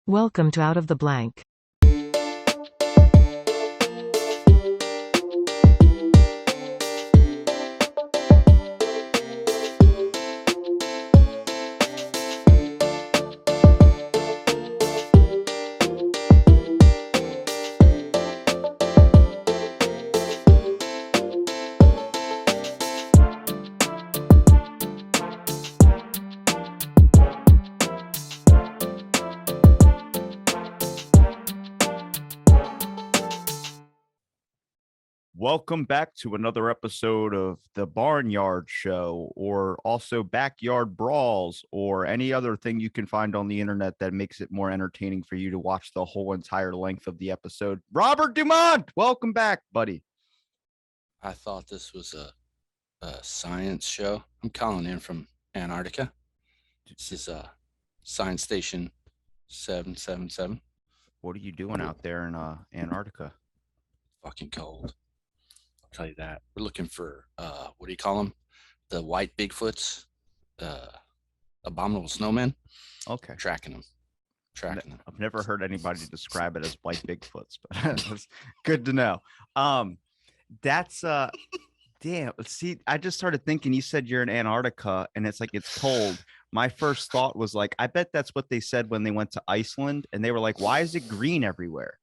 Welcome to Out of the Blank. Welcome back to another episode of the Barnyard Show, or also Backyard Brawls, or any other thing you can find on the internet that makes it more entertaining for you to watch the whole entire length of the episode. Robert Dumont, welcome back, buddy. I thought this was a science show. I'm calling in from Antarctica. This is Science Station 777. What are you doing out there in Antarctica? Fucking cold. I'll tell you that. We're looking for, what do you call them? The white Bigfoots, abominable snowmen. Okay. Tracking them. I've never heard anybody describe it as white Bigfoots, but that's good to know. That's damn. See, I just started thinking, you said you're in Antarctica and it's like it's cold. My first thought was like, I bet that's what they said when they went to Iceland, and they were like, why is it green everywhere?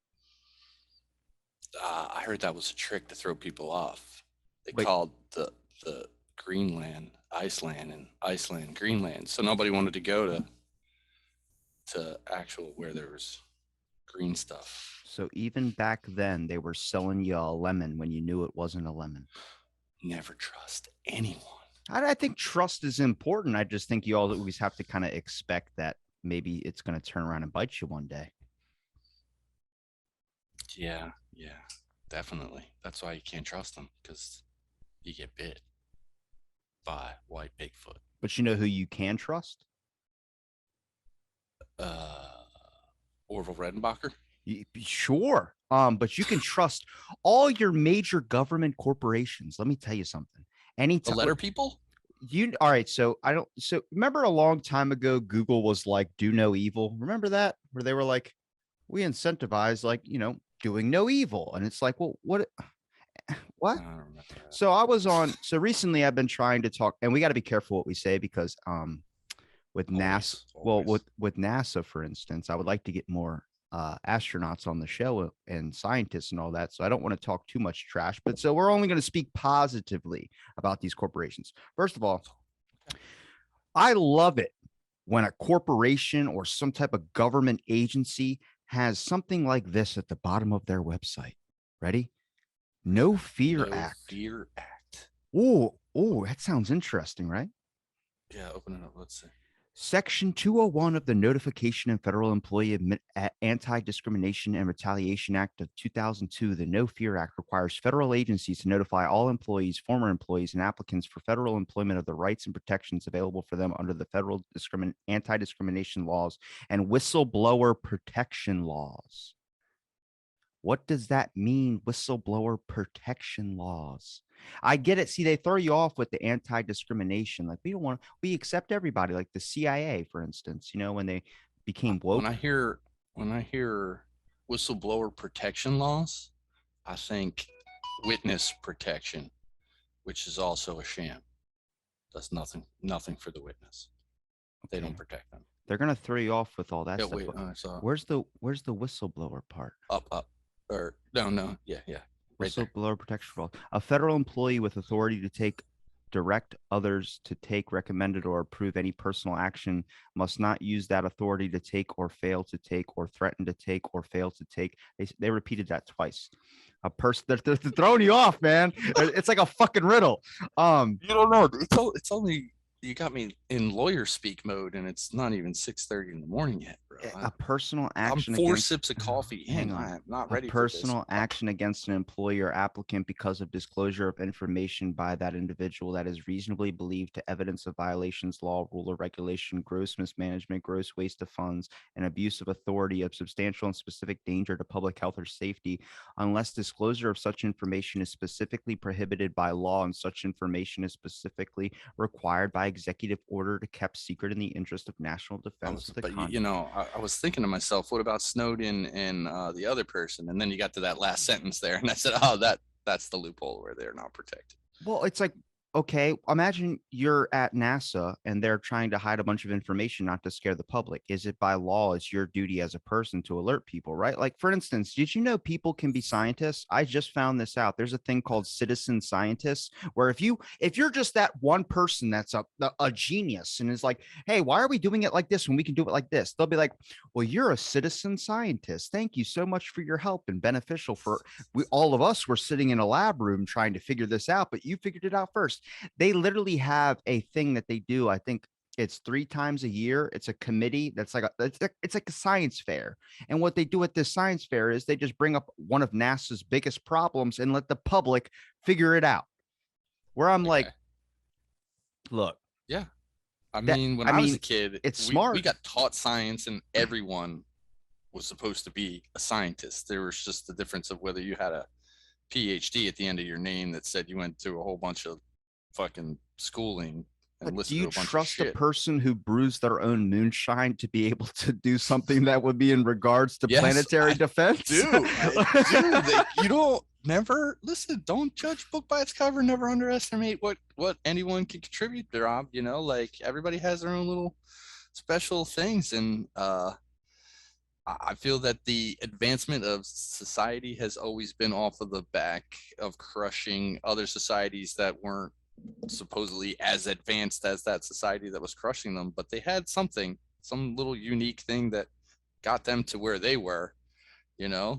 I heard that was a trick to throw people off. They Wait. called the Greenland Iceland and Iceland Greenland, so nobody wanted to go to actual where there was green stuff. So even back then, they were selling you a lemon when you knew it wasn't a lemon. Never trust anyone. I think trust is important. I just think you always have to kind of expect that maybe it's going to turn around and bite you one day. Yeah, definitely. That's why you can't trust them, because you get bit by white Bigfoot. But you know who you can trust? Orville Redenbacher. Sure. But you can trust all your major government corporations. Let me tell you something. The letter people? All right. So remember a long time ago, Google was like, do no evil. Remember that? Where they were like, we incentivize doing no evil. And it's like, well, what? I don't remember that. So recently I've been trying to talk, and we got to be careful what we say, because with NASA, with NASA, for instance, I would like to get more astronauts on the show and scientists and all that. So I don't want to talk too much trash, but so we're only going to speak positively about these corporations. First of all, I love it when a corporation or some type of government agency has something like this at the bottom of their website. Ready? No Fear Act. Fear Act. Oh, that sounds interesting, right? Yeah, open it up. Let's see. Section 201 of the Notification and Federal Employee Anti-Discrimination and Retaliation Act of 2002, the No Fear Act, requires federal agencies to notify all employees, former employees, and applicants for federal employment of the rights and protections available for them under the federal anti-discrimination laws and whistleblower protection laws. What does that mean, whistleblower protection laws? I get it. See, they throw you off with the anti-discrimination. Like, we accept everybody, like the CIA, for instance, when they became woke. When I hear whistleblower protection laws, I think witness protection, which is also a sham. Does nothing for the witness. They don't protect them. They're going to throw you off with all that stuff. Wait, where's the whistleblower part? Up. Or no. Yeah. Right, whistleblower protection law. A federal employee with authority to direct others to take, recommended, or approve any personal action must not use that authority to take or fail to take or threaten to take or fail to take. They repeated that twice. A person, they're throwing you off, man. It's like a fucking riddle. You don't know. It's only, you got me in lawyer speak mode, and it's not even 6:30 in the morning yet, bro. A personal action. I'm 4 sips of coffee. Hang on. I'm not ready for this. Personal action against an employee or applicant because of disclosure of information by that individual that is reasonably believed to evidence of violations, law, rule, or regulation, gross mismanagement, gross waste of funds, and abuse of authority of substantial and specific danger to public health or safety, unless disclosure of such information is specifically prohibited by law and such information is specifically required by executive order to kept secret in the interest of national defense of the country. I was thinking to myself, what about Snowden and the other person? And then you got to that last sentence there, and I said, oh, that's the loophole where they're not protected. Well, it's like, okay, imagine you're at NASA and they're trying to hide a bunch of information not to scare the public. Is it by law? It's your duty as a person to alert people, right? Like, for instance, did you know people can be scientists? I just found this out. There's a thing called citizen scientists, where if you're just that one person that's a genius and is like, hey, why are we doing it like this when we can do it like this? They'll be like, well, you're a citizen scientist. Thank you so much for your help and beneficial for all of us were sitting in a lab room trying to figure this out, but you figured it out first. They literally have a thing that they do. I think it's 3 times a year. It's a committee that's like it's like a science fair. And what they do at this science fair is they just bring up one of NASA's biggest problems and let the public figure it out. Where I'm like, look. Yeah. When I was a kid, it's smart. We got taught science and everyone was supposed to be a scientist. There was just the difference of whether you had a PhD at the end of your name that said you went through a whole bunch of fucking schooling and do you trust a person who brews their own moonshine to be able to do something that would be in regards to planetary defense? You don't listen. Don't judge book by its cover. Never underestimate what anyone can contribute, Rob. Like everybody has their own little special things, and I feel that the advancement of society has always been off of the back of crushing other societies that weren't supposedly as advanced as that society that was crushing them, but they had some little unique thing that got them to where they were.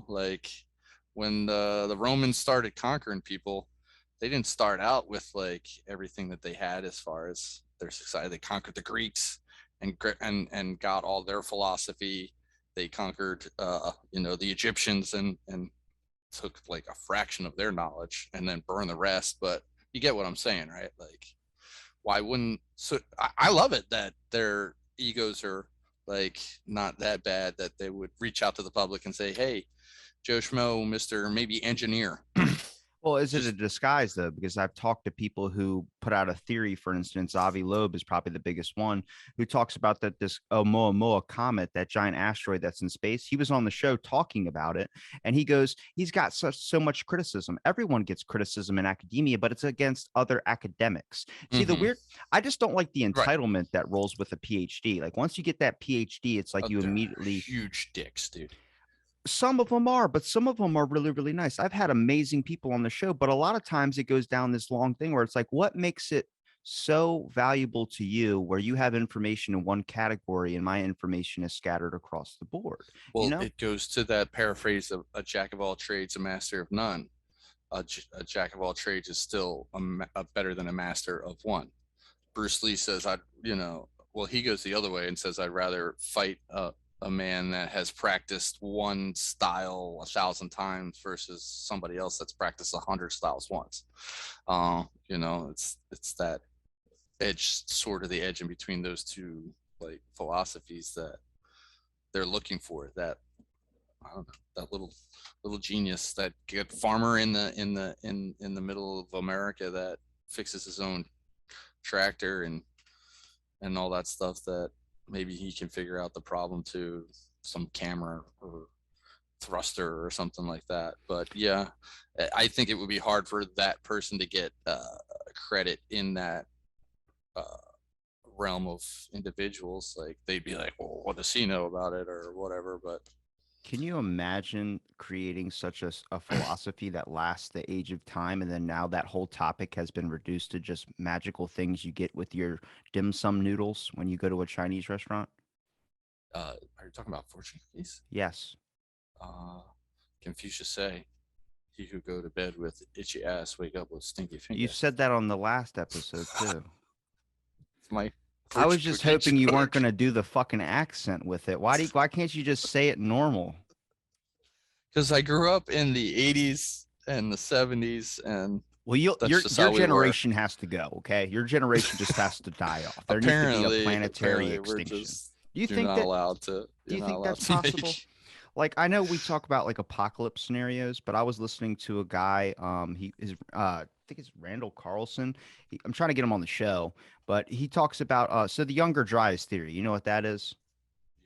Like when the Romans started conquering people, they didn't start out with like everything that they had as far as their society. They conquered the Greeks and got all their philosophy. They conquered the Egyptians and took like a fraction of their knowledge and then burned the rest. But you get what I'm saying, right? Like, why wouldn't I love it that their egos are like not that bad that they would reach out to the public and say, hey, Joe Schmo, Mr. maybe engineer. Well, is it a disguise, though? Because I've talked to people who put out a theory. For instance, Avi Loeb is probably the biggest one, who talks about that this Oumuamua comet, that giant asteroid that's in space. He was on the show talking about it, and he goes, he's got so much criticism. Everyone gets criticism in academia, but it's against other academics. See, I just don't like the entitlement that rolls with a PhD. Like once you get that PhD, it's like you immediately huge dicks, dude. Some of them are, but some of them are really, really nice. I've had amazing people on the show, but a lot of times it goes down this long thing where it's like, what makes it so valuable to you where you have information in one category and my information is scattered across the board? Well, it goes to that paraphrase of a jack of all trades, a master of none. A jack of all trades is still better than a master of one. Bruce Lee says, he goes the other way and says, I'd rather fight a man that has practiced one style 1,000 times versus somebody else that's practiced 100 styles once. It's that edge, sort of the edge in between those two like philosophies that they're looking for. That I don't know, that little genius, that good farmer in the middle of America that fixes his own tractor and all that stuff, that maybe he can figure out the problem to some camera or thruster or something like that. But yeah, I think it would be hard for that person to get credit in that realm of individuals. Like they'd be like, well, what does he know about it or whatever? But can you imagine creating such a philosophy that lasts the age of time, and then now that whole topic has been reduced to just magical things you get with your dim sum noodles when you go to a Chinese restaurant? Are you talking about fortune cookies? Yes. Confucius say, he who go to bed with itchy ass wake up with stinky fingers. You said that on the last episode too. I was just hoping you weren't going to do the fucking accent with it. Why can't you just say it normal? Because I grew up in the 80s and the 70s, and your generation has to go. Okay, your generation just has to die off. There needs to be a planetary extinction. Do you think that's possible? Like I know we talk about like apocalypse scenarios, but I was listening to a guy. He is I think it's Randall Carlson. I'm trying to get him on the show, but he talks about so the younger dryas theory. You know what that is?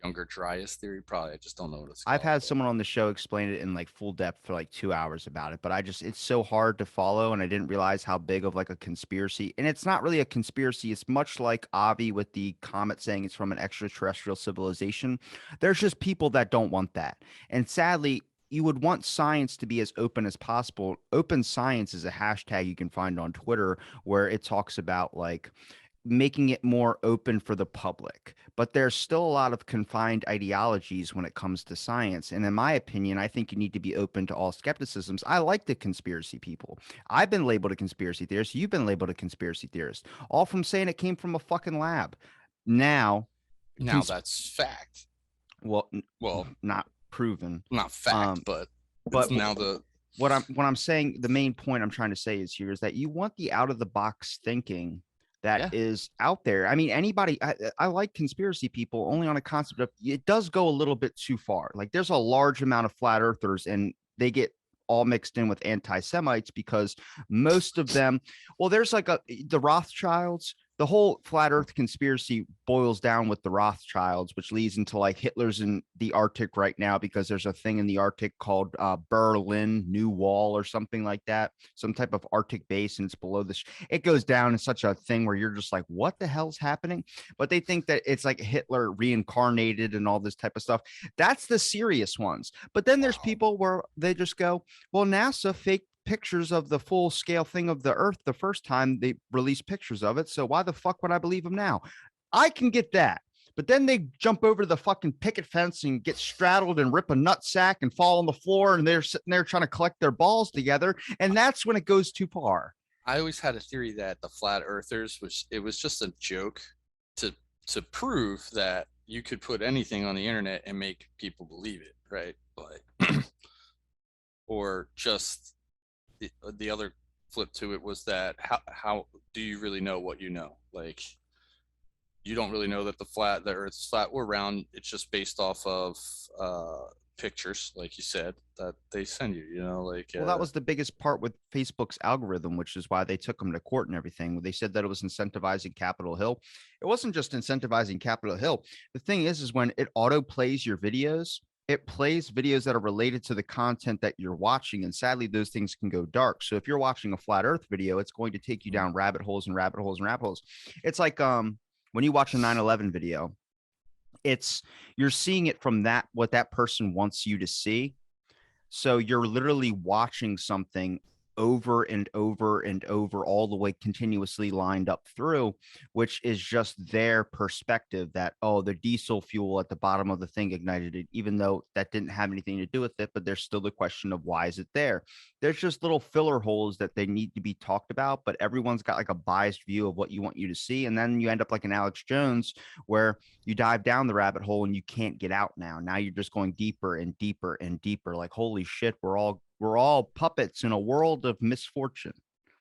Younger Dryas theory, probably. I just don't know what it's I've called. had someone on the show explain it in like full depth for like 2 hours about it, but it's so hard to follow, and I didn't realize how big of like a conspiracy. And it's not really a conspiracy. It's much like Avi with the comet saying it's from an extraterrestrial civilization. There's just people that don't want that, and sadly, you would want science to be as open as possible. Open science is a hashtag you can find on Twitter where it talks about like making it more open for the public. But there's still a lot of confined ideologies when it comes to science. And in my opinion, I think you need to be open to all skepticisms. I like the conspiracy people. I've been labeled a conspiracy theorist. You've been labeled a conspiracy theorist, all from saying it came from a fucking lab. Now, Now that's fact. well, Well, not proven. not fact, but it's But now the what I'm saying, the main point I'm trying to say is here is that you want the out of the box thinking that yeah. is out there. I mean, anybody, I like conspiracy people only on a concept of it does go a little bit too far. Like there's a large amount of flat earthers and they get all mixed in with anti-Semites because most of them, well, there's like the Rothschilds, the whole flat earth conspiracy boils down with the Rothschilds, which leads into like Hitler's in the Arctic right now because there's a thing in the Arctic called Berlin New Wall or something like that, some type of Arctic base, and it's below this. It goes down in such a thing where you're just like, what the hell's happening? But they think that it's like Hitler reincarnated and all this type of stuff. That's the serious ones. But then there's people where they just go, well, NASA faked pictures of the full scale thing of the earth the first time they released pictures of it. So why the fuck would I believe them now? I can get that. But then they jump over the fucking picket fence and get straddled and rip a nut sack and fall on the floor. And they're sitting there trying to collect their balls together. And that's when it goes too far. I always had a theory that the flat earthers was just a joke to prove that you could put anything on the internet and make people believe it, right? But or just the other flip to it was that how do you really know what you know? Like you don't really know that the earth's flat or round. It's just based off of pictures, like you said, that they send you, like Well, that was the biggest part with Facebook's algorithm, which is why they took them to court and everything. They said that it was incentivizing Capitol Hill. It wasn't just incentivizing Capitol Hill. The thing is when it auto plays your videos, it plays videos that are related to the content that you're watching. And sadly, those things can go dark. So if you're watching a flat earth video, it's going to take you down rabbit holes and rabbit holes and rabbit holes. It's like when you watch a 9/11 video, you're seeing it from what that person wants you to see. So you're literally watching something over and over and over, all the way continuously lined up through, which is just their perspective that, oh, the diesel fuel at the bottom of the thing ignited it, even though that didn't have anything to do with it. But there's still the question of why is it there? There's just little filler holes that they need to be talked about, but everyone's got like a biased view of what you want you to see. And then you end up like an Alex Jones where you dive down the rabbit hole and you can't get out now. Now you're just going deeper and deeper and deeper. Like, holy shit, we're all puppets in a world of misfortune.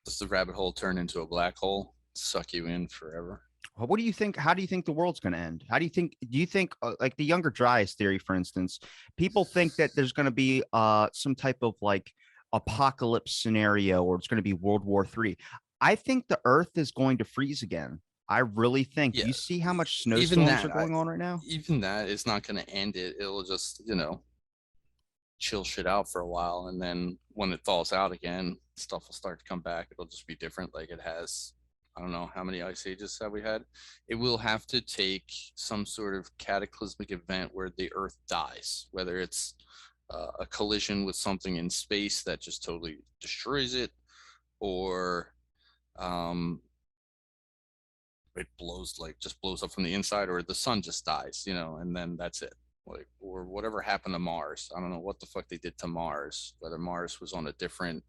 Does the rabbit hole turn into a black hole, suck you in forever? Well, what do you think? How do you think the world's going to end? Do you think like the younger dryas theory, for instance, people think that there's going to be some type of like apocalypse scenario or it's going to be World War III. I think the earth is going to freeze again. I really think. Yeah. You see how much snowstorms are going on right now? Even that is not going to end it. It'll just, chill shit out for a while, and then when it thaws out again, stuff will start to come back. It'll just be different, like it has. I don't know how many ice ages have we had. It will have to take some sort of cataclysmic event where the earth dies, whether it's a collision with something in space that just totally destroys it, or it just blows up from the inside, or the sun just dies, and then that's it. Like, or whatever happened to Mars. I don't know what the fuck they did to Mars, whether Mars was on a different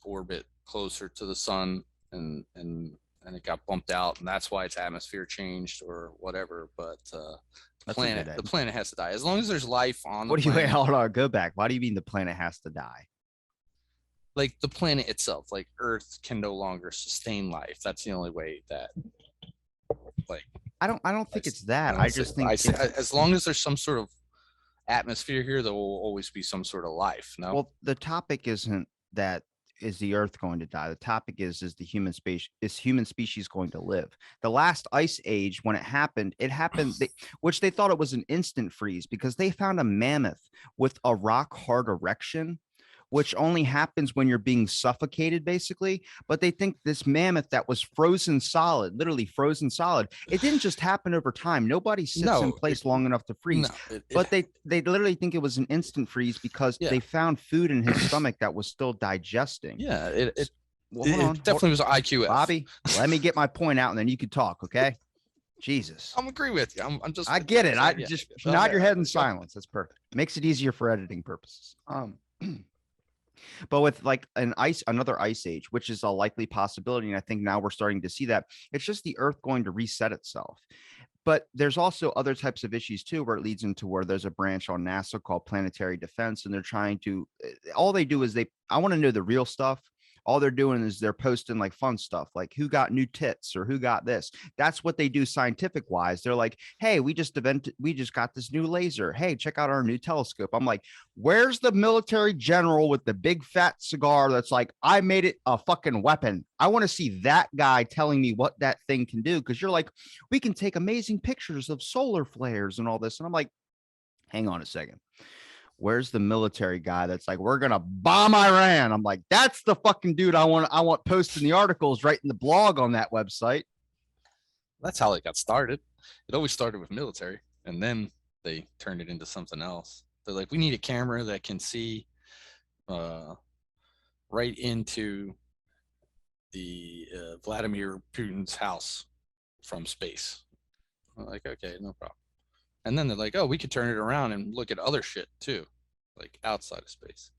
orbit closer to the sun and it got bumped out, and that's why its atmosphere changed or whatever. But the planet has to die. As long as there's life on the planet. Hold on, go back. Why do you mean the planet has to die? Like the planet itself, like Earth can no longer sustain life. That's the only way that, like, I don't think it's that. I just think as long as there's some sort of atmosphere here, there will always be some sort of life. No. Well, the topic isn't that is the Earth going to die. The topic is human species going to live? The last ice age, when it happened, which they thought it was an instant freeze because they found a mammoth with a rock hard erection, which only happens when you're being suffocated, basically. But they think this mammoth that was frozen solid, literally frozen solid, it didn't just happen over time. Nobody sits in place long enough to freeze. But they literally think it was an instant freeze because they found food in his stomach that was still digesting. Yeah, it definitely was an IQF. Bobby, let me get my point out and then you could talk, okay? Jesus. I'm agree with you. I get it. I just nod your head in silence. That's perfect. Makes it easier for editing purposes. But with like another ice age, which is a likely possibility, and I think now we're starting to see that, it's just the Earth going to reset itself. But there's also other types of issues too, where it leads into where there's a branch on NASA called planetary defense, and they're trying to, all they do is I want to know the real stuff. All they're doing is they're posting like fun stuff, like who got new tits or who got this. That's what they do scientific wise. They're like, hey, we just got this new laser. Hey, check out our new telescope. I'm like, where's the military general with the big fat cigar that's like, I made it a fucking weapon? I want to see that guy telling me what that thing can do. Because you're like, we can take amazing pictures of solar flares and all this. And I'm like, hang on a second. Where's the military guy that's like, we're gonna bomb Iran? I'm like, that's the fucking dude I want posting the articles, writing the blog on that website. That's how it got started. It always started with military, and then they turned it into something else. They're like, we need a camera that can see right into the Vladimir Putin's house from space. I'm like, okay, no problem. And then they're like, oh, we could turn it around and look at other shit too, like outside of space.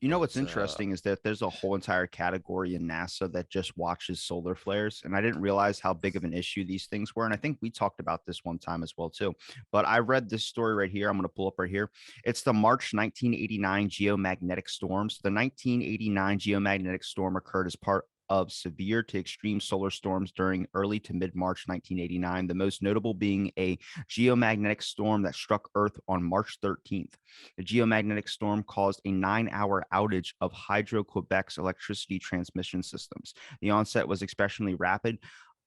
You know what's interesting is that there's a whole entire category in NASA that just watches solar flares. And I didn't realize how big of an issue these things were. And I think we talked about this one time as well, too. But I read this story right here. I'm going to pull up right here. It's the March 1989 geomagnetic storms. The 1989 geomagnetic storm occurred as part of severe to extreme solar storms during early to mid-March 1989, the most notable being a geomagnetic storm that struck Earth on March 13th. The geomagnetic storm caused a 9-hour outage of Hydro-Quebec's electricity transmission systems. The onset was especially rapid.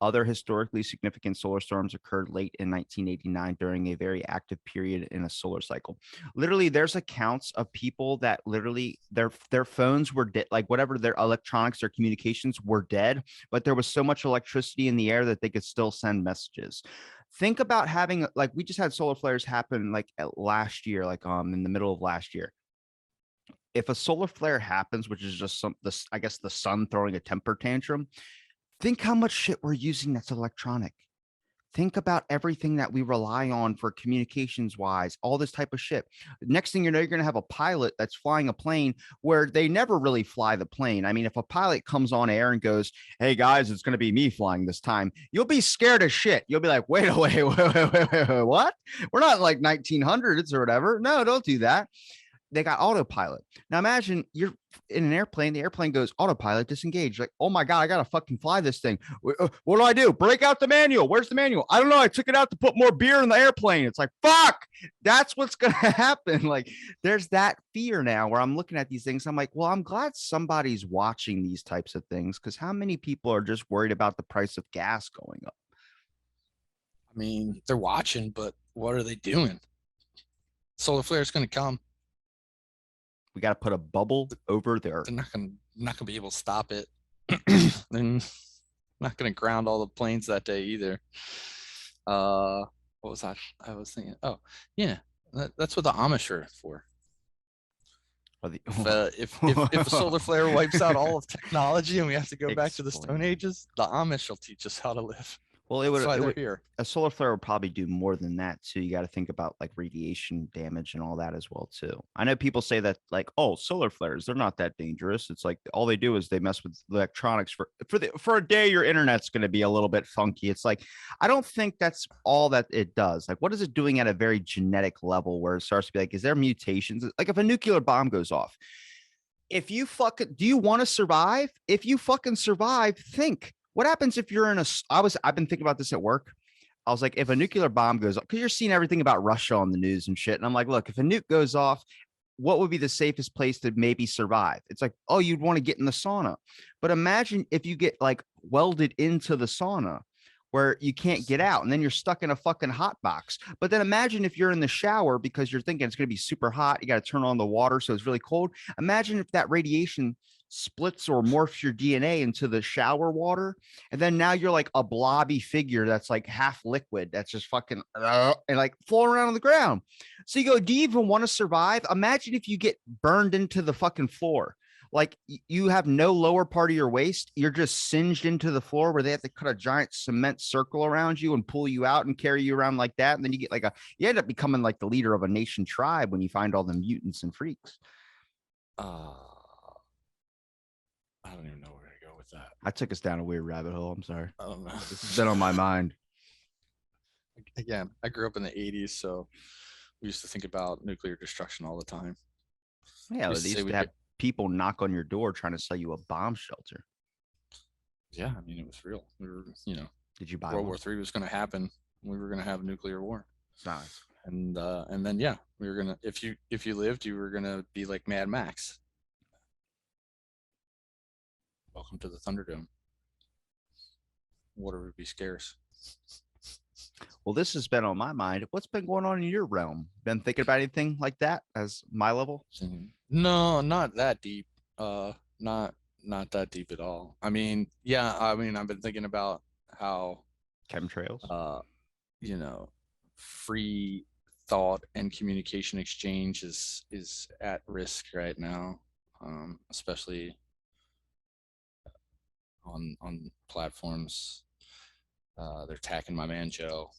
Other historically significant solar storms occurred late in 1989 during a very active period in a solar cycle. Literally, there's accounts of people that literally their phones were dead, like whatever their electronics, their communications were dead, but there was so much electricity in the air that they could still send messages. Think about having, like, we just had solar flares happen like last year, like in the middle of last year. If a solar flare happens, which is just I guess the sun throwing a temper tantrum, think how much shit we're using that's electronic. Think about everything that we rely on for communications wise, all this type of shit. Next thing you know, you're going to have a pilot that's flying a plane where they never really fly the plane. I mean, if a pilot comes on air and goes, hey guys, it's going to be me flying this time, you'll be scared as shit. You'll be like, wait, what? We're not like 1900s or whatever. No, don't do that. They got autopilot. Now imagine you're in an airplane, the airplane goes autopilot, disengage. Like, oh my God, I got to fucking fly this thing. What do I do? Break out the manual. Where's the manual? I don't know. I took it out to put more beer in the airplane. It's like, fuck, that's what's going to happen. Like, there's that fear now where I'm looking at these things. I'm like, well, I'm glad somebody's watching these types of things, because how many people are just worried about the price of gas going up? I mean, they're watching, but what are they doing? Solar flare is going to come. We got to put a bubble over there. They're not gonna be able to stop it. They're not gonna ground all the planes that day either. What was that? I was thinking. Oh, yeah, that's what the Amish are for. If a solar flare wipes out all of technology and we have to go back to the Stone Ages, the Amish will teach us how to live. Well, it would here. A solar flare would probably do more than that too. You got to think about like radiation damage and all that as well too. I know people say that like, oh, solar flares, they're not that dangerous. It's like all they do is they mess with electronics for a day. Your internet's going to be a little bit funky. It's like, I don't think that's all that it does. Like, what is it doing at a very genetic level where it starts to be like, is there mutations? Like if a nuclear bomb goes off, do you want to survive? If you fucking survive, think. What happens if you're I've been thinking about this at work. I was like, if a nuclear bomb goes off, because you're seeing everything about Russia on the news and shit. And I'm like, look, if a nuke goes off, what would be the safest place to maybe survive? It's like, oh, you'd want to get in the sauna. But imagine if you get like welded into the sauna where you can't get out and then you're stuck in a fucking hot box. But then imagine if you're in the shower because you're thinking it's going to be super hot. You got to turn on the water so it's really cold. Imagine if that radiation splits or morphs your DNA into the shower water. And then now you're like a blobby figure that's like half liquid, that's just fucking and like floating around on the ground. So you go, do you even want to survive? Imagine if you get burned into the fucking floor. Like you have no lower part of your waist. You're just singed into the floor where they have to cut a giant cement circle around you and pull you out and carry you around like that. And then you get like you end up becoming like the leader of a nation tribe when you find all the mutants and freaks. Uh, I don't even know where to go with that. I took us down a weird rabbit hole. I'm sorry. I don't know. This has been on my mind. Again, I grew up in the 80s, so we used to think about nuclear destruction all the time. Yeah, they used to have people knock on your door trying to sell you a bomb shelter. Yeah, I mean, it was real. We were, did you buy World War III was going to happen. We were going to have a nuclear war. Nice. And then yeah, we were gonna if you lived, you were gonna be like Mad Max. Welcome to the Thunderdome. Water would be scarce. Well, this has been on my mind. What's been going on in your realm? Been thinking about anything like that as my level? No, not that deep. Not that deep at all. I mean, yeah, I've been thinking about how chemtrails. Free thought and communication exchange is at risk right now, especially on platforms. They're attacking my man Joe.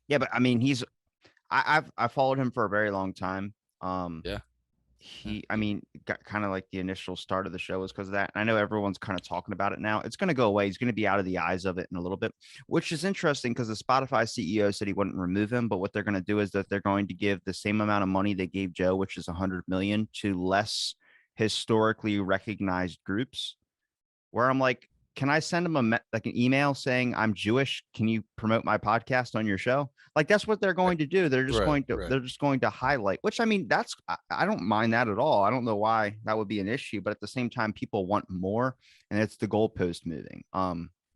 Yeah, but I mean, I've followed him for a very long time. Yeah. I mean, got kind of like the initial start of the show was because of that. And I know everyone's kind of talking about it now. It's going to go away. He's going to be out of the eyes of it in a little bit, which is interesting because the Spotify CEO said he wouldn't remove him. But what they're going to do is that they're going to give the same amount of money they gave Joe, which is 100 million, to less historically recognized groups. Where I'm like, can I send him like an email saying I'm Jewish? Can you promote my podcast on your show? Like that's what they're going to do. They're just they're just going to highlight, which I mean, I don't mind that at all. I don't know why that would be an issue, but at the same time, people want more, and it's the goalpost moving.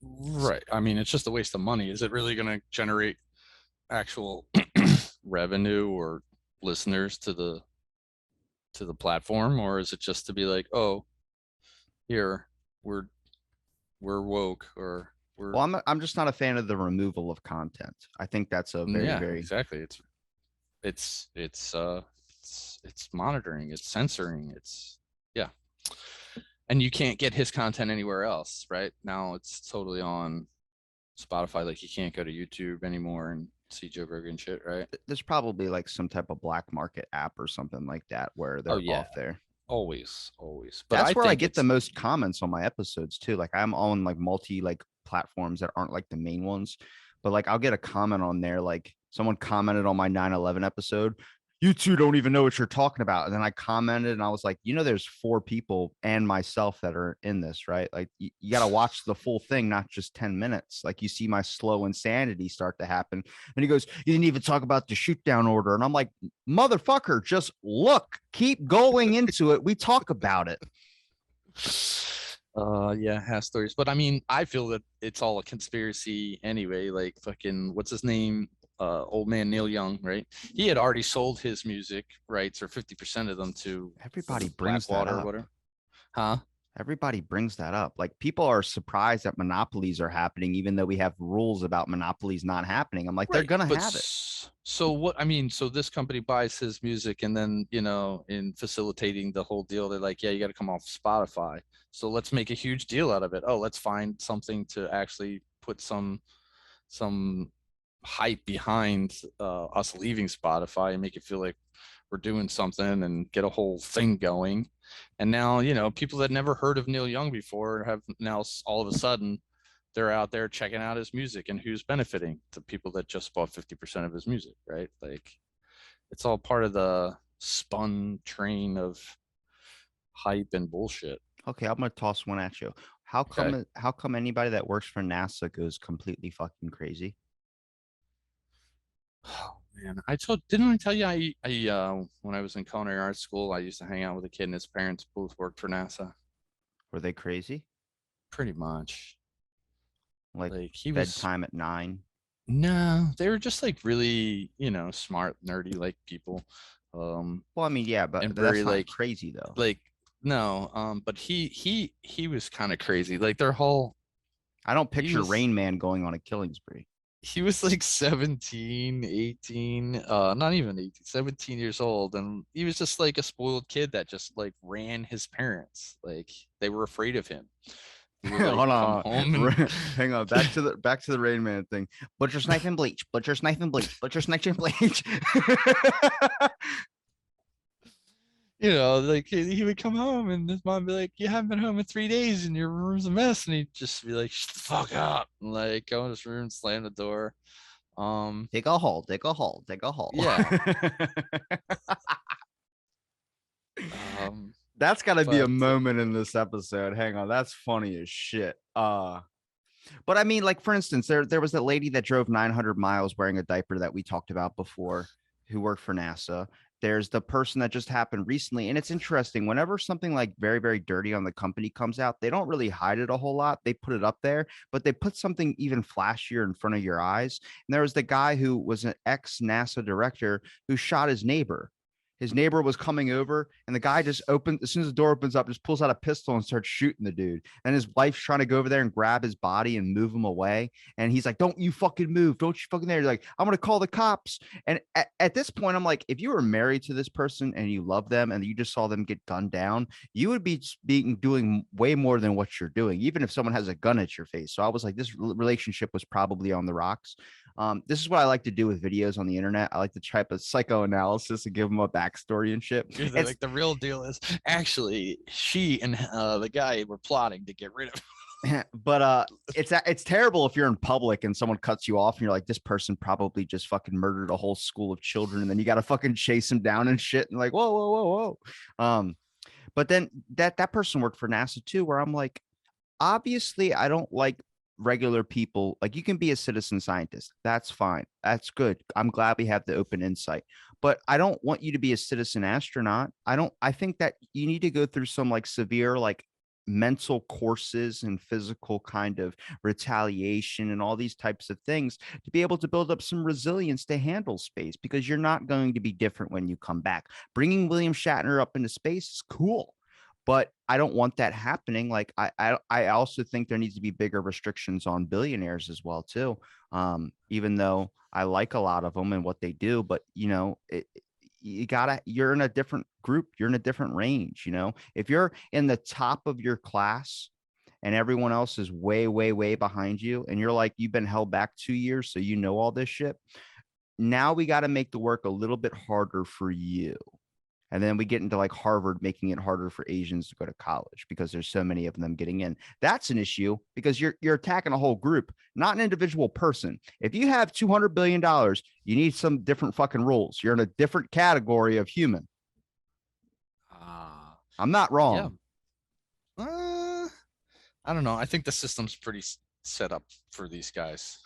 Right. I mean, it's just a waste of money. Is it really going to generate actual revenue or listeners to the platform, or is it just to be like, oh, here we're woke, or we're well, I'm just not a fan of the removal of content. I think that's a very exactly. It's monitoring, it's censoring, it's and you can't get his content anywhere else right now. It's totally on Spotify. Like you can't go to YouTube anymore and see Joe Rogan shit, right? There's probably like some type of black market app or something like that where they're off there. Always. But that's where I get the most comments on my episodes too. Like I'm on like multi like platforms that aren't like the main ones, but like I'll get a comment on there. Like someone commented on my 9/11 episode. You two don't even know what you're talking about. And then I commented and I was like, there's 4 people and myself that are in this, right? Like you got to watch the full thing, not just 10 minutes. Like you see my slow insanity start to happen. And he goes, you didn't even talk about the shoot down order. And I'm like, motherfucker, just look, keep going into it. We talk about it. Has stories. But I mean, I feel that it's all a conspiracy anyway. Like fucking, what's his name? Old man Neil Young, right? He had already sold his music rights, or 50% of them, to everybody brings that up. Or whatever. Huh? Everybody brings that up. Like people are surprised that monopolies are happening, even though we have rules about monopolies not happening. I'm like, they're gonna have it. So what? I mean, so this company buys his music, and then in facilitating the whole deal, they're like, yeah, you got to come off Spotify. So let's make a huge deal out of it. Oh, let's find something to actually put some hype behind us leaving Spotify and make it feel like we're doing something and get a whole thing going. And now, people that never heard of Neil Young before have now all of a sudden they're out there checking out his music, and who's benefiting? The people that just bought 50% of his music, right? Like it's all part of the spun train of hype and bullshit. Okay, I'm going to toss one at you. Okay. How come anybody that works for NASA goes completely fucking crazy? Oh man, didn't I tell you when I was in culinary arts school, I used to hang out with a kid and his parents both worked for NASA. Were they crazy? Pretty much. Like Like he was bedtime at 9? no, they were just like really, smart, nerdy like people. Well, I mean, yeah, but And very that's not crazy though. like no, but he was kind of crazy. Like their whole I don't he picture was Rain Man going on a killing spree. he was like 17, 18, not even 18, 17 years old. And he was just like a spoiled kid that just like ran his parents. Like they were afraid of him. He would like Hold come on, home and hang on. Back to the Rain Man thing. Butcher's knife and bleach. Butcher's knife and bleach. Butcher's knife and bleach. like he would come home and his mom would be like, "You haven't been home in 3 days and your room's a mess." And he'd just be like, "Shut the fuck up!" And like go in his room, slam the door. Um, Dig a hole. Dig a hole. Dig a hole. yeah. Um, That's got to be a but moment in this episode. Hang on, that's funny as shit. But I mean, like for instance, there was that lady that drove 900 miles wearing a diaper that we talked about before, who worked for NASA. There's the person that just happened recently, and it's interesting. Whenever something like very very dirty on the company comes out, they don't really hide it a whole lot. They put it up there, but they put something even flashier in front of your eyes. And there was the guy who was an ex NASA director who shot his neighbor. His neighbor was coming over, and the guy just opened as soon as the door opens up, just pulls out a pistol and starts shooting the dude. And his wife's trying to go over there and grab his body and move him away. And he's like, "Don't you fucking move! Don't you fucking there!" He's like, "I'm gonna call the cops." And at this point, I'm like, if you were married to this person and you love them and you just saw them get gunned down, you would be doing way more than what you're doing, even if someone has a gun at your face. So I was like, this relationship was probably on the rocks. This is what I like to do with videos on the internet. I like to type a psychoanalysis and give them a backstory and shit. It's like the real deal is actually she and the guy were plotting to get rid of but it's terrible if you're in public and someone cuts you off and you're like, this person probably just fucking murdered a whole school of children, and then you got to fucking chase him down and shit, and like, whoa, whoa, whoa, whoa. But then that person worked for NASA too, where I'm like, obviously I don't like regular people. Like, you can be a citizen scientist, that's fine, that's good, I'm glad we have the open insight, but I don't want you to be a citizen astronaut. I think that you need to go through some like severe like mental courses and physical kind of retaliation and all these types of things to be able to build up some resilience to handle space, because you're not going to be different when you come back. Bringing William Shatner up into space is cool, but I don't want that happening. Like I also think there needs to be bigger restrictions on billionaires as well too. Even though I like a lot of them and what they do, but you're in a different group, you're in a different range. If you're in the top of your class and everyone else is way, way, way behind you, and you're like, you've been held back 2 years, so you know all this shit. Now we got to make the work a little bit harder for you. And then we get into like Harvard making it harder for Asians to go to college because there's so many of them getting in. That's an issue because you're attacking a whole group, not an individual person. If you have $200 billion, you need some different fucking rules. You're in a different category of human. I'm not yeah. wrong. I don't know. I think the system's pretty set up for these guys.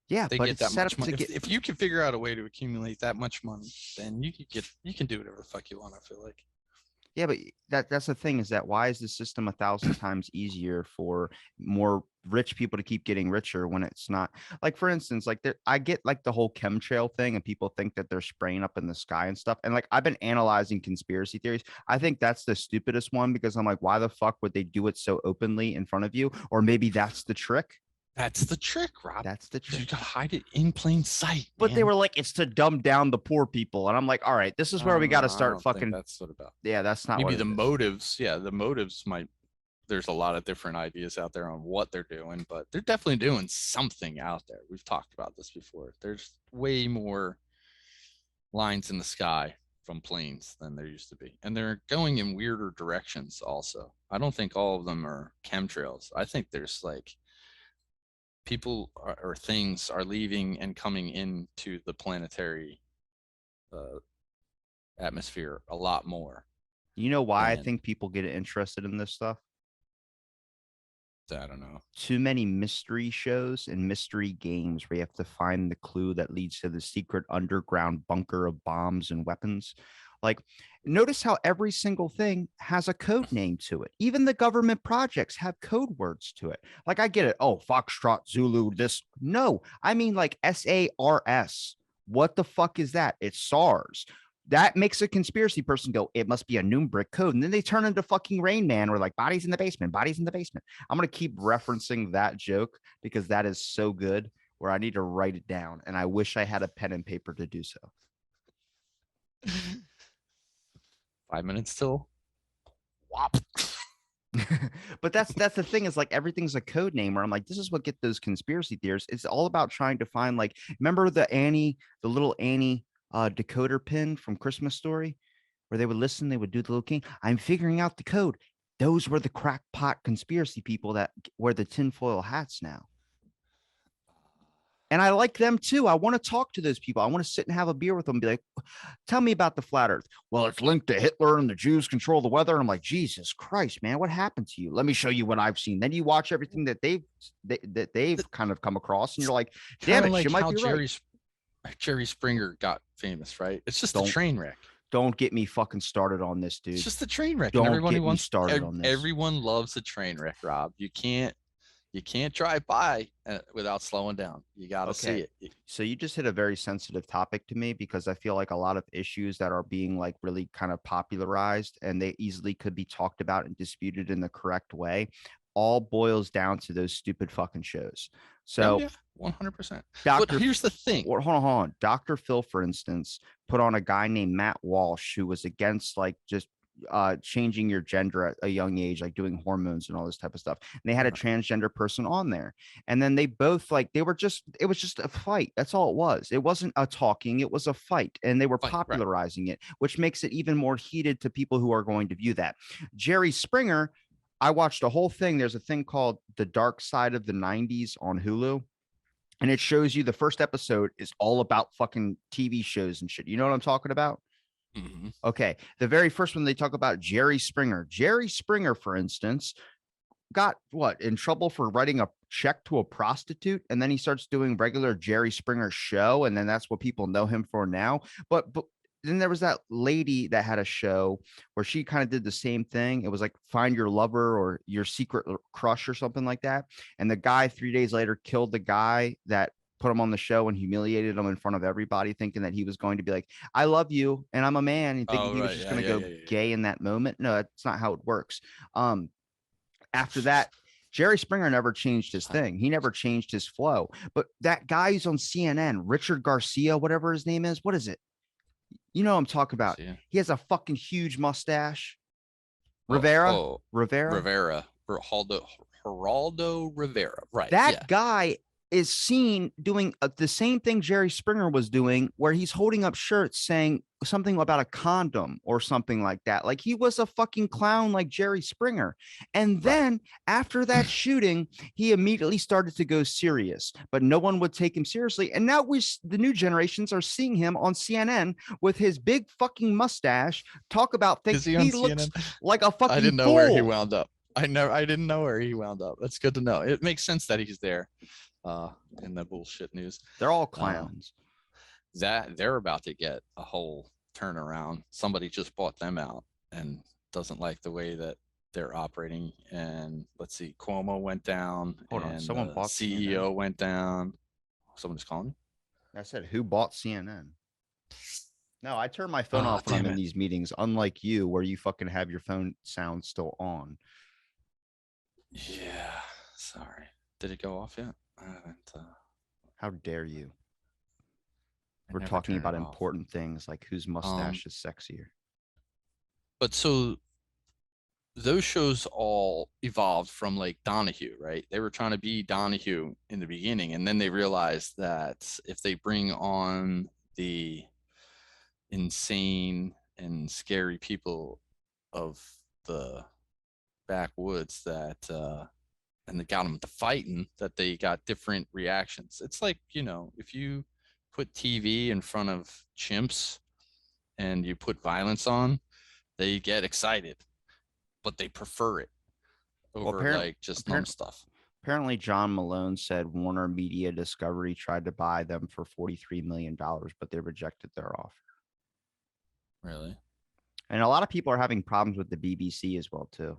Yeah, They but get it's that set much up to money. get. If you can figure out a way to accumulate that much money, then you can do whatever the fuck you want. I feel like. Yeah, but that's the thing, is that why is the system 1,000 times easier for more rich people to keep getting richer when it's not? Like, for instance, like I get like the whole chemtrail thing and people think that they're spraying up in the sky and stuff. And like, I've been analyzing conspiracy theories. I think that's the stupidest one, because I'm like, why the fuck would they do it so openly in front of you? Or maybe that's the trick. That's the trick, Rob. That's the You trick. gotta hide it in plain sight, But they man. were like, it's to dumb down the poor people. And I'm like, all right, this is where we got to I start don't think fucking. that's what about. Yeah, that's not what Maybe it the is. motives. Yeah, the motives might. There's a lot of different ideas out there on what they're doing, but they're definitely doing something out there. We've talked about this before. There's way more lines in the sky from planes than there used to be. And they're going in weirder directions also. I don't think all of them are chemtrails. I think there's like people or things are leaving and coming into the planetary uh, atmosphere a lot more You know why I than think people get interested in this stuff? I don't know. Too many mystery shows and mystery games where you have to find the clue that leads to the secret underground bunker of bombs and weapons. Like, notice how every single thing has a code name to it. Even the government projects have code words to it. Like, I get it. Oh, Foxtrot, Zulu, this. No, I mean like SARS. What the fuck is that? It's SARS. That makes a conspiracy person go, it must be a numeric code. And then they turn into fucking Rain Man or like bodies in the basement, bodies in the basement. I'm going to keep referencing that joke because that is so good where I need to write it down. And I wish I had a pen and paper to do so. 5 minutes till. Wop. But that's the thing is like everything's a code name where I'm like, this is what get those conspiracy theories. It's all about trying to find like, remember the little Annie decoder pin from Christmas Story where they would listen, they would do the little king. I'm figuring out the code. Those were the crackpot conspiracy people that wear the tinfoil hats now. And I like them too. I want to talk to those people. I want to sit and have a beer with them and be like, tell me about the flat earth. Well, it's linked to Hitler and the Jews control the weather. And I'm like, Jesus Christ, man, what happened to you? Let me show you what I've seen. Then you watch everything that they've kind of come across and you're like, damn it, like you might be right. Jerry Springer got famous, right? It's just a train wreck. Don't get me fucking started on this, dude. It's just a train wreck. Don't get me started on this. Everyone loves a train wreck, Rob. You can't drive by without slowing down. You got to see it. So you just hit a very sensitive topic to me because I feel like a lot of issues that are being like really kind of popularized and they easily could be talked about and disputed in the correct way all boils down to those stupid fucking shows. So 100%. But here's the thing. Hold on. Dr. Phil, for instance, put on a guy named Matt Walsh who was against like just changing your gender at a young age, like doing hormones and all this type of stuff. And they had a transgender person on there. And then they both like it was just a fight. That's all it was. It wasn't a talking, it was a fight. And they were popularizing it, which makes it even more heated to people who are going to view that. Jerry Springer, I watched a whole thing. There's a thing called The Dark Side of the 90s on Hulu. And it shows you the first episode is all about fucking TV shows and shit. You know what I'm talking about? Mm-hmm. Okay. The very first one, they talk about Jerry Springer. Jerry Springer, for instance, got in trouble for writing a check to a prostitute. And then he starts doing regular Jerry Springer show. And then that's what people know him for now. But then there was that lady that had a show where she kind of did the same thing. It was like find your lover or your secret crush or something like that. And the guy 3 days later killed the guy that put him on the show and humiliated him in front of everybody, thinking that he was going to be like, I love you and I'm a man, and thinking he was just going to go gay in that moment. No, that's not how it works. After that, Jerry Springer never changed his thing. He never changed his flow. But that guy who's on CNN, Richard Garcia, whatever his name is, what is it? You know what I'm talking about. He has a fucking huge mustache. Rivera. Geraldo Rivera. Right. That guy is seen doing the same thing Jerry Springer was doing, where he's holding up shirts saying something about a condom or something like that. Like he was a fucking clown like Jerry Springer. And then after that shooting, he immediately started to go serious, but no one would take him seriously. And now the new generations are seeing him on CNN with his big fucking mustache, talk about things. He looks like a fucking I didn't know fool. Where he wound up. I didn't know where he wound up. That's good to know. It makes sense that he's there in the bullshit news. They're all clowns. That they're about to get a whole turnaround. Somebody just bought them out and doesn't like the way that they're operating. And let's see, Cuomo went down. Hold on, someone bought CEO CNN. went down. Someone's calling me. I said, who bought CNN? No, I turn my phone off when I'm in these meetings, unlike you, where you fucking have your phone sound still on. Yeah, sorry. Did it go off yet? I haven't. How dare you? We're talking about important things like whose mustache is sexier. But so those shows all evolved from like Donahue, right? They were trying to be Donahue in the beginning, and then they realized that if they bring on the insane and scary people of the backwoods that and they got them to fighting, that they got different reactions. It's like, if you put TV in front of chimps and you put violence on, they get excited, but they prefer it over like just dumb stuff. Apparently, John Malone said Warner Media Discovery tried to buy them for $43 million, but they rejected their offer. Really? And a lot of people are having problems with the BBC as well too.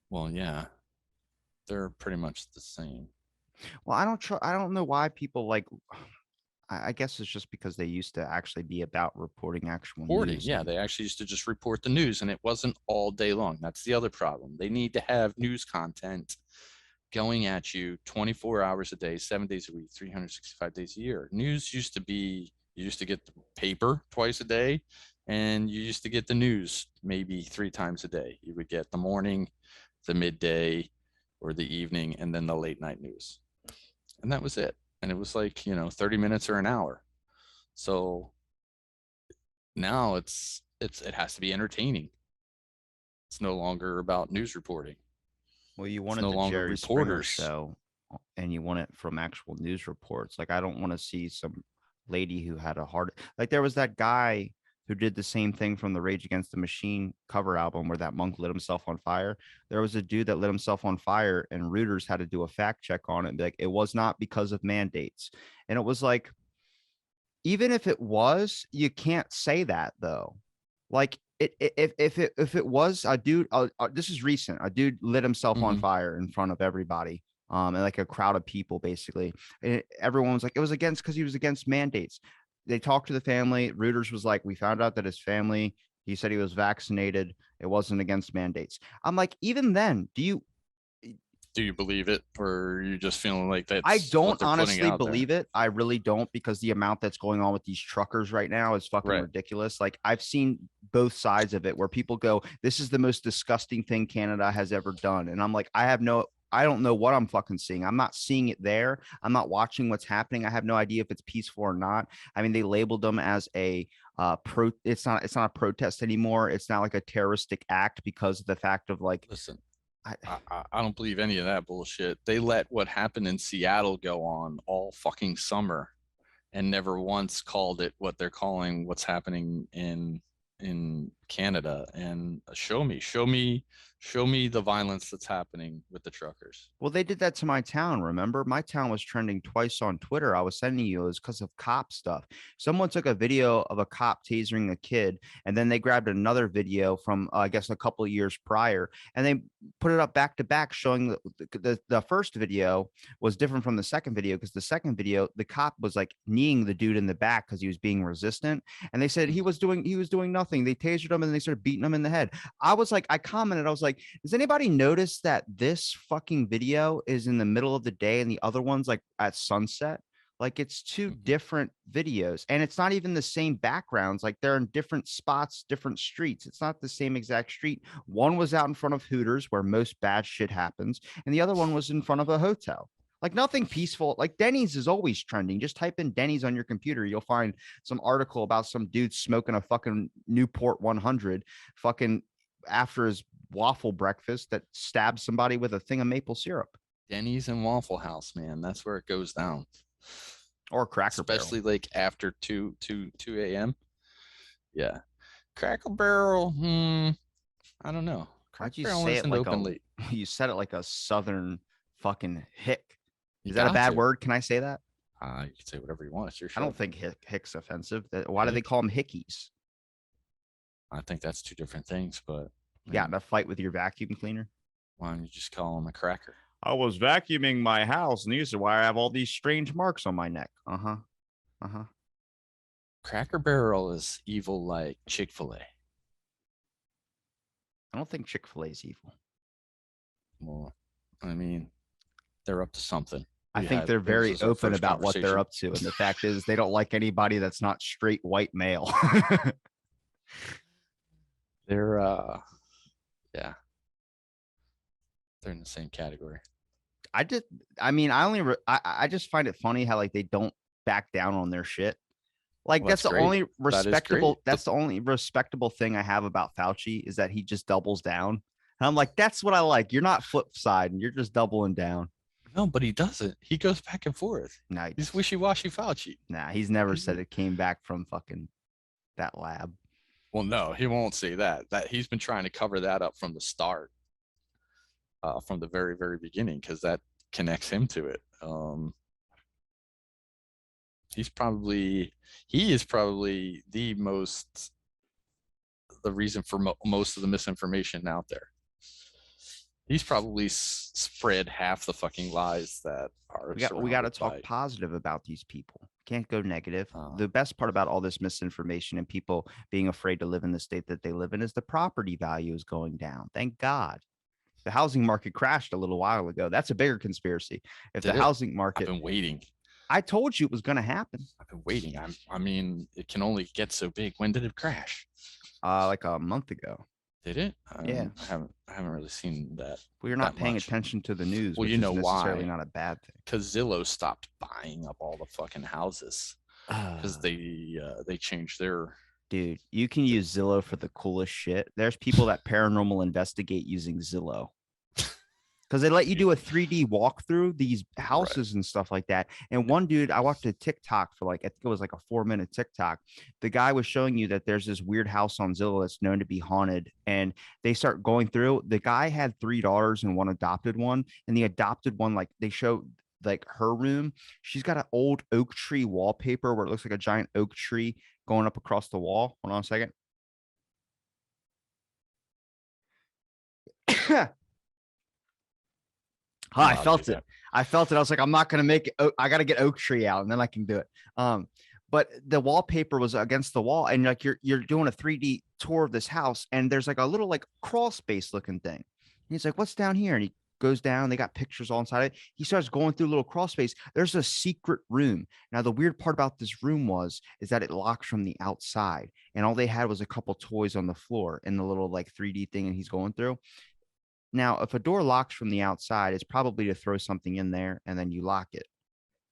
Well, yeah, they're pretty much the same. Well, I don't know why people like. I guess it's just because they used to actually be about reporting actual Reporting, news. yeah, they actually used to just report the news, and it wasn't all day long. That's the other problem. They need to have news content going at you 24 hours a day, 7 days a week, 365 days a year. News used to be, you used to get the paper twice a day, and you used to get the news maybe 3 times a day. You would get the morning, the midday, or the evening, and then the late night news. And that was it. And it was like, 30 minutes or an hour. So now it has to be entertaining. It's no longer about news reporting. Well, you It's wanted no the longer Jerry Springer reporters. show, and you want it from actual news reports. Like, I don't want to see some lady who had a heart. Like, there was that guy who did the same thing from the Rage Against the Machine cover album where that monk lit himself on fire. There was a dude that lit himself on fire, and Reuters had to do a fact check on it and be like, it was not because of mandates. And it was like, even if it was, you can't say that though. Like if it was a dude, this is recent. A dude lit himself on Mhm. fire in front of everybody, and like a crowd of people basically. And everyone was like, it was against because he was against mandates. They talked to the family. Reuters was like, we found out that his family. He said he was vaccinated. It wasn't against mandates. I'm like, even then, do you Do you believe it, or are you just feeling like I that's what don't they're putting honestly out there? believe it. I really don't because the amount that's going on with these truckers right now is fucking Right. ridiculous. Like I've seen both sides of it where people go, "This is the most disgusting thing Canada has ever done," and I'm like, I don't know what I'm fucking seeing. I'm not seeing it there. I'm not watching what's happening. I have no idea if it's peaceful or not. I mean, they labeled them as a it's not a protest anymore. It's not like a terroristic act because of the fact of like Listen, I, I don't believe any of that bullshit. They let what happened in Seattle go on all fucking summer and never once called it what they're calling what's happening in Canada. And show me the violence that's happening with the truckers. Well, they did that to my town. Remember, my town was trending twice on Twitter. I was sending you it was because of cop stuff. Someone took a video of a cop tasering a kid, and then they grabbed another video from I guess a couple of years prior, and they put it up back to back, showing the first video was different from the second video because the second video the cop was like kneeing the dude in the back because he was being resistant, and they said he was doing nothing. They tasered him and they started beating him in the head. I was like, I commented, I was like, does anybody notice that this fucking video is in the middle of the day and the other one's like at sunset? Like it's two Mhm. different videos and it's not even the same backgrounds. Like they're in different spots, different streets. It's not the same exact street. One was out in front of Hooters where most bad shit happens, and the other one was in front of a hotel. Like nothing peaceful. Like Denny's is always trending. Just type in Denny's on your computer. You'll find some article about some dude smoking a fucking Newport 100 fucking after his waffle breakfast that stabbed somebody with a thing of maple syrup Denny's and Waffle House, man, that's where it goes down. or Cracker Barrel. Especially like after 2 a.m. Yeah. Cracker Barrel, I don't know. Why'd Cracker you Barrel say it isn't like open a, late. you said it like a Southern fucking hick? You Is that a got bad to. word? Can I say that? You can say whatever you want. It's your I don't show. think hick's offensive. Why do they Hick. call them hickeys? I think that's two different things, but I Yeah, in mean, a fight with your vacuum cleaner. why don't you just call them a cracker? I was vacuuming my house, and these are why I have all these strange marks on my neck. Uh huh. Uh huh. Cracker Barrel is evil like Chick-fil-A. I don't think Chick-fil-A is evil. Well, I mean, they're up to something. I think they're This very is our open first about what they're conversation. up to. And the fact is, they don't like anybody that's not straight white male. They're yeah, they're in the same category. I just, I mean, I only, I just find it funny how like they don't back down on their shit. Like Well, that's that's the great. only That is great. respectable. That's the only respectable thing I have about Fauci is that he just doubles down. And I'm like, that's what I like. You're not flip side, and you're just doubling down. No, but he doesn't. He goes back and forth. No, he He's does. wishy-washy Fauci. Nah, he's never He's said it came back from fucking that lab. Well, no, he won't say that. That he's been trying to cover that up from the start. from the very, very beginning, because that connects him to it. He is probably the reason for most of the misinformation out there. He's probably spread half the fucking lies that are we got to surrounded talk by. positive about these people. Can't go negative. Uh, The best part about all this misinformation and people being afraid to live in the state that they live in is the property value is going down. Thank God. The housing market crashed a little while ago. That's a bigger conspiracy. If the Did it? housing I've market, been waiting. I told you it was going to happen. I've been waiting. I mean, it can only get so big. When did it crash? Like a month ago. Did it? Yeah. I haven't really seen that. Well, you're not that paying much. attention to the news, Well, which you know is necessarily why? not a bad thing. Because Zillow stopped buying up all the fucking houses because they changed their. Dude, you can use Zillow for the coolest shit. There's people that paranormal investigate using Zillow because they let you do a 3D walkthrough these houses and stuff like that. And one dude, I watched a TikTok for like, I think it was like a 4-minute TikTok. The guy was showing you that there's this weird house on Zillow that's known to be haunted. And they start going through. The guy had 3 daughters and one adopted one. And the adopted one, like they show like her room. She's got an old oak tree wallpaper where it looks like a giant oak tree going up across the wall. Hold on a second. I felt it. I felt it. I was like, I'm not going to make it. I got to get oak tree out and then I can do it. But the wallpaper was against the wall and like you're doing a 3D tour of this house and there's like a little like crawl space looking thing. And he's like, what's down here? And he goes down. They got pictures all inside it. He starts going through a little crawl space. There's a secret room. Now, the weird part about this room is that it locks from the outside and all they had was a couple toys on the floor in the little like 3D thing and he's going through. Now, if a door locks from the outside, it's probably to throw something in there and then you lock it,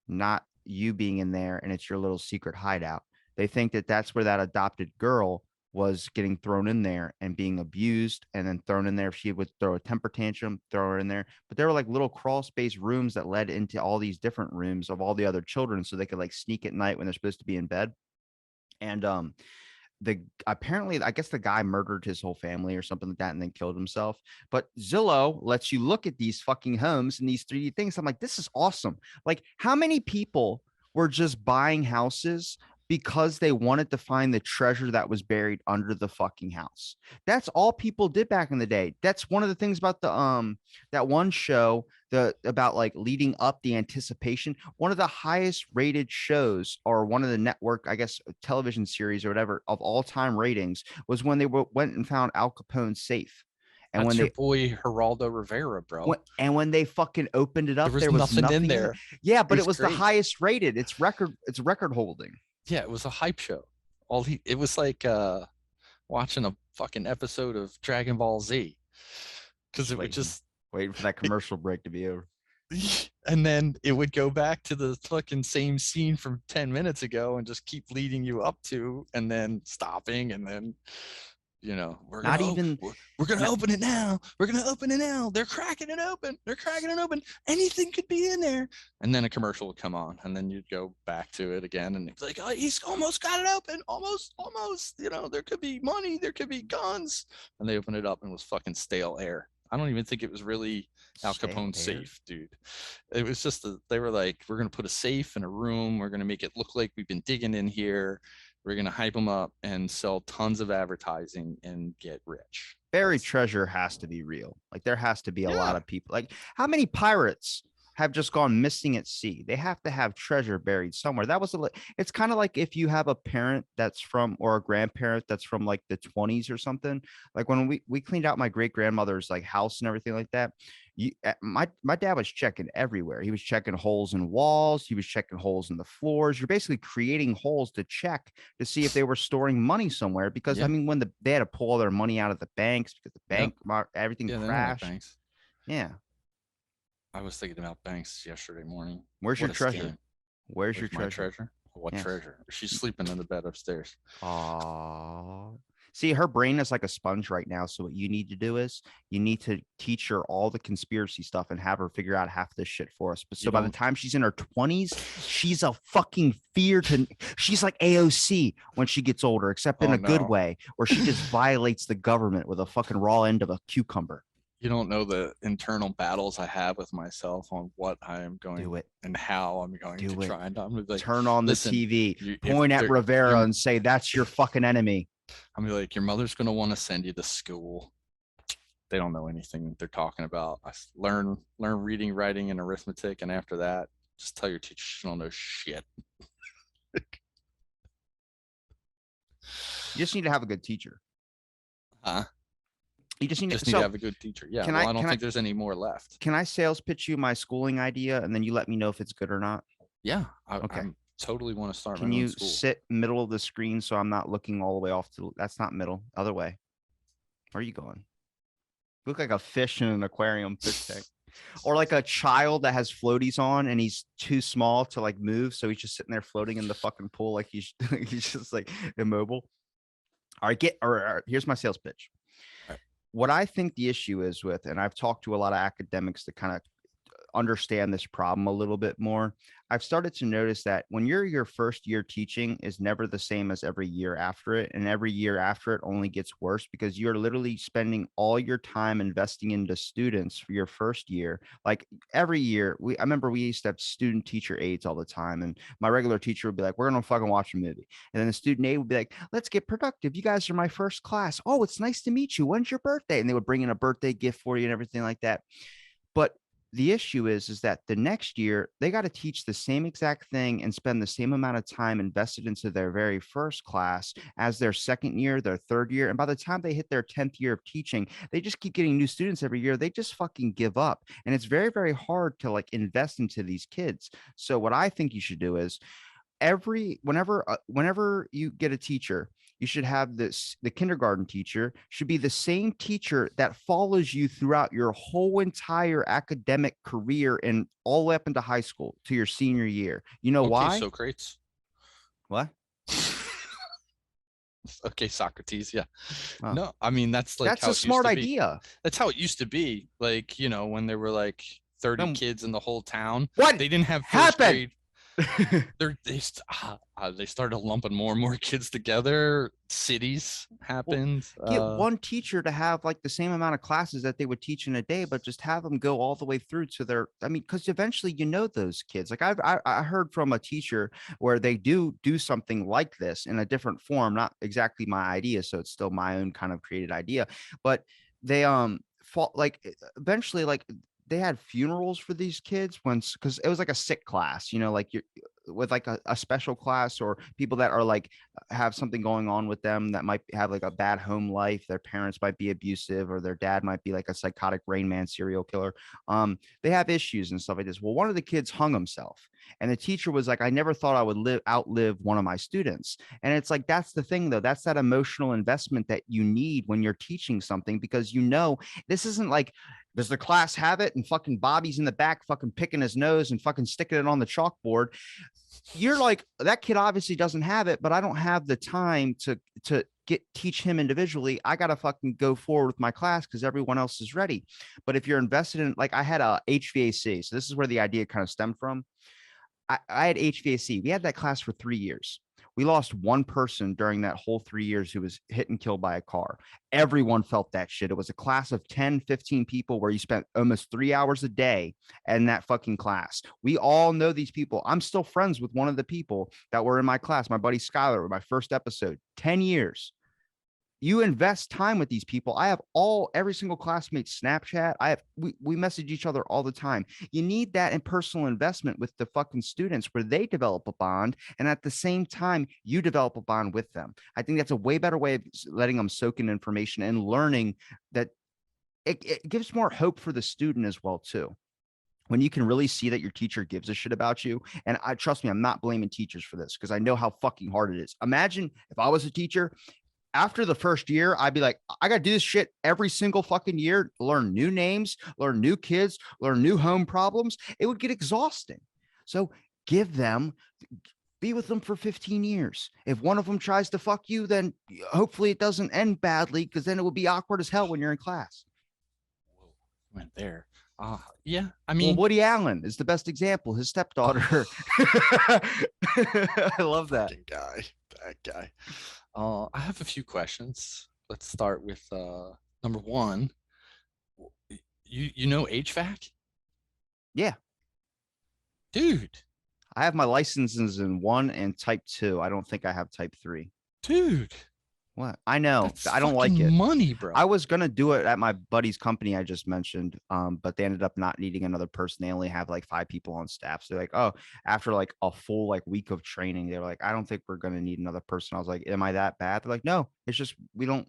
not you being in there and it's your little secret hideout. They think that that's where that adopted girl was getting thrown in there and being abused and then thrown in there. If she would throw a temper tantrum, throw her in there. But there were like little crawl space rooms that led into all these different rooms of all the other children so they could like sneak at night when they're supposed to be in bed. And apparently I guess the guy murdered his whole family or something like that and then killed himself. But Zillow lets you look at these fucking homes and these 3D things. I'm like, this is awesome. Like, how many people were just buying houses because they wanted to find the treasure that was buried under the fucking house? That's all people did back in the day. That's one of the things about the that one show about like leading up the anticipation. One of the highest rated shows or one of the network, I guess, television series or whatever of all time ratings was when they went and found Al Capone's safe. And That's when your they boy Geraldo Rivera, bro. when they fucking opened it up, there was nothing in there. Yeah, but it was the highest rated. It's record holding. Yeah, it was a hype show. It was like watching a fucking episode of Dragon Ball Z. Because it would just waiting for that commercial break to be over. And then it would go back to the fucking same scene from 10 minutes ago and just keep leading you up to and then stopping and then we're gonna open it now. We're gonna open it now. They're cracking it open. Anything could be in there. And then a commercial would come on, and then you'd go back to it again, and it's like, oh, he's almost got it open. Almost. There could be money. There could be guns. And they opened it up, and it was fucking stale air. I don't even think it was really Al Capone's safe, dude. It was just they were like, we're gonna put a safe in a room. We're gonna make it look like we've been digging in here. We're going to hype them up and sell tons of advertising and get rich. Buried treasure has to be real. Like there has to be a lot of people. Like how many pirates have just gone missing at sea? They have to have treasure buried somewhere. It's kind of like if you have a parent that's from, or a grandparent that's from like the 20s or something. Like when we cleaned out my great grandmother's like house and everything like that. My dad was checking everywhere. He was checking holes in walls. He was checking holes in the floors. You're basically creating holes to check to see if they were storing money somewhere. Because I mean, when they had to pull all their money out of the banks because the bank everything crashed. Yeah. I was thinking about banks yesterday morning. Where's your treasure? Where's your treasure? What treasure? She's sleeping in the bed upstairs. Oh. See, her brain is like a sponge right now. So what you need to do is you need to teach her all the conspiracy stuff and have her figure out half this shit for us. But so by the time she's in her 20s, she's a fucking she's like AOC when she gets older, except in a good way, where she just violates the government with a fucking raw end of a cucumber. You don't know the internal battles I have with myself on what I am going Do it. and how I'm going to Do it. try. And I'm gonna be like, Turn on the listen, TV, if point at Rivera and say, that's your fucking enemy. I'm gonna be like, your mother's gonna want to send you to school. They don't know anything they're talking about. Learn reading, writing, and arithmetic, and after that, just tell your teacher she don't know shit. You just need to have a good teacher. Huh? You just need to have a good teacher. Yeah. Well, I don't think there's any more left. Can I sales pitch you my schooling idea and then you let me know if it's good or not? Yeah. Okay. I totally want to start Can my own you school. sit middle of the screen so I'm not looking all the way off to that's not middle, other way. Where are you going? You look like a fish in an aquarium fish tank. Or like a child that has floaties on and he's too small to like move, so he's just sitting there floating in the fucking pool like he's just like immobile. All right, here's my sales pitch. All right. What I think the issue is with, and I've talked to a lot of academics to kind of understand this problem a little bit more. I've started to notice that when you're your first year teaching is never the same as every year after it. And every year after it only gets worse because you're literally spending all your time investing into students for your first year. Like every year, I remember we used to have student teacher aides all the time. And my regular teacher would be like, we're going to fucking watch a movie. And then the student aide would be like, let's get productive. You guys are my first class. Oh, it's nice to meet you. When's your birthday? And they would bring in a birthday gift for you and everything like that. But the issue is that the next year they got to teach the same exact thing and spend the same amount of time invested into their very first class as their second year, their third year. And by the time they hit their 10th year of teaching, they just keep getting new students every year. They just fucking give up. And it's very, very hard to like invest into these kids. So what I think you should do is whenever you get a teacher, you should have the kindergarten teacher should be the same teacher that follows you throughout your whole entire academic career and all the way up into high school to your senior year. You know why? Socrates. What? Okay, Socrates. Yeah. Oh. No, I mean that's a smart idea. That's how it used to be. Like, you know, when there were like 30 kids in the whole town. What? They didn't have first grade. They started lumping more and more kids together. Cities happened. Get one teacher to have like the same amount of classes that they would teach in a day, but just have them go all the way through to their. I mean, because eventually you know those kids. Like I heard from a teacher where they do something like this in a different form, not exactly my idea, so it's still my own kind of created idea, but they eventually like they had funerals for these kids once because it was like a sick class, you know, like you're with like a special class or people that are like have something going on with them that might have like a bad home life. Their parents might be abusive or their dad might be like a psychotic Rain Man serial killer. They have issues and stuff like this. Well, one of the kids hung himself and the teacher was like, I never thought I would outlive one of my students. And it's like, that's the thing though. That's that emotional investment that you need when you're teaching something, because you know, this isn't like, does the class have it? And fucking Bobby's in the back fucking picking his nose and fucking sticking it on the chalkboard. You're like, that kid obviously doesn't have it, but I don't have the time to teach him individually. I got to fucking go forward with my class because everyone else is ready. But if you're invested in, like I had a HVAC, so this is where the idea kind of stemmed from. I had HVAC. We had that class for 3 years. We lost one person during that whole 3 years who was hit and killed by a car. Everyone felt that shit. It was a class of 10, 15 people where you spent almost 3 hours a day in that fucking class. We all know these people. I'm still friends with one of the people that were in my class, my buddy Skylar, my first episode, 10 years. You invest time with these people. I have every single classmate Snapchat. We message each other all the time. You need that in personal investment with the fucking students where they develop a bond. And at the same time, you develop a bond with them. I think that's a way better way of letting them soak in information and learning that it gives more hope for the student as well, too. When you can really see that your teacher gives a shit about you. And trust me, I'm not blaming teachers for this because I know how fucking hard it is. Imagine if I was a teacher, after the first year, I'd be like, I got to do this shit every single fucking year, learn new names, learn new kids, learn new home problems. It would get exhausting. So be with them for 15 years. If one of them tries to fuck you, then hopefully it doesn't end badly, because then it would be awkward as hell when you're in class. Whoa, went there. Yeah, I mean, well, Woody Allen is the best example. His stepdaughter. I love that guy. I have a few questions. Let's start with number one. You know HVAC, Yeah, dude, I have my licenses in 1 and type 2. I don't think I have type 3. dude. What? I know. That's I don't like fucking it. money, I bro. was gonna do it at my buddy's company I just mentioned, but they ended up not needing another person. They only have like 5 people on staff. So they're like, oh, after like a full like week of training, they were like, I don't think we're gonna need another person. I was like, am I that bad? They're like, no, it's just we don't.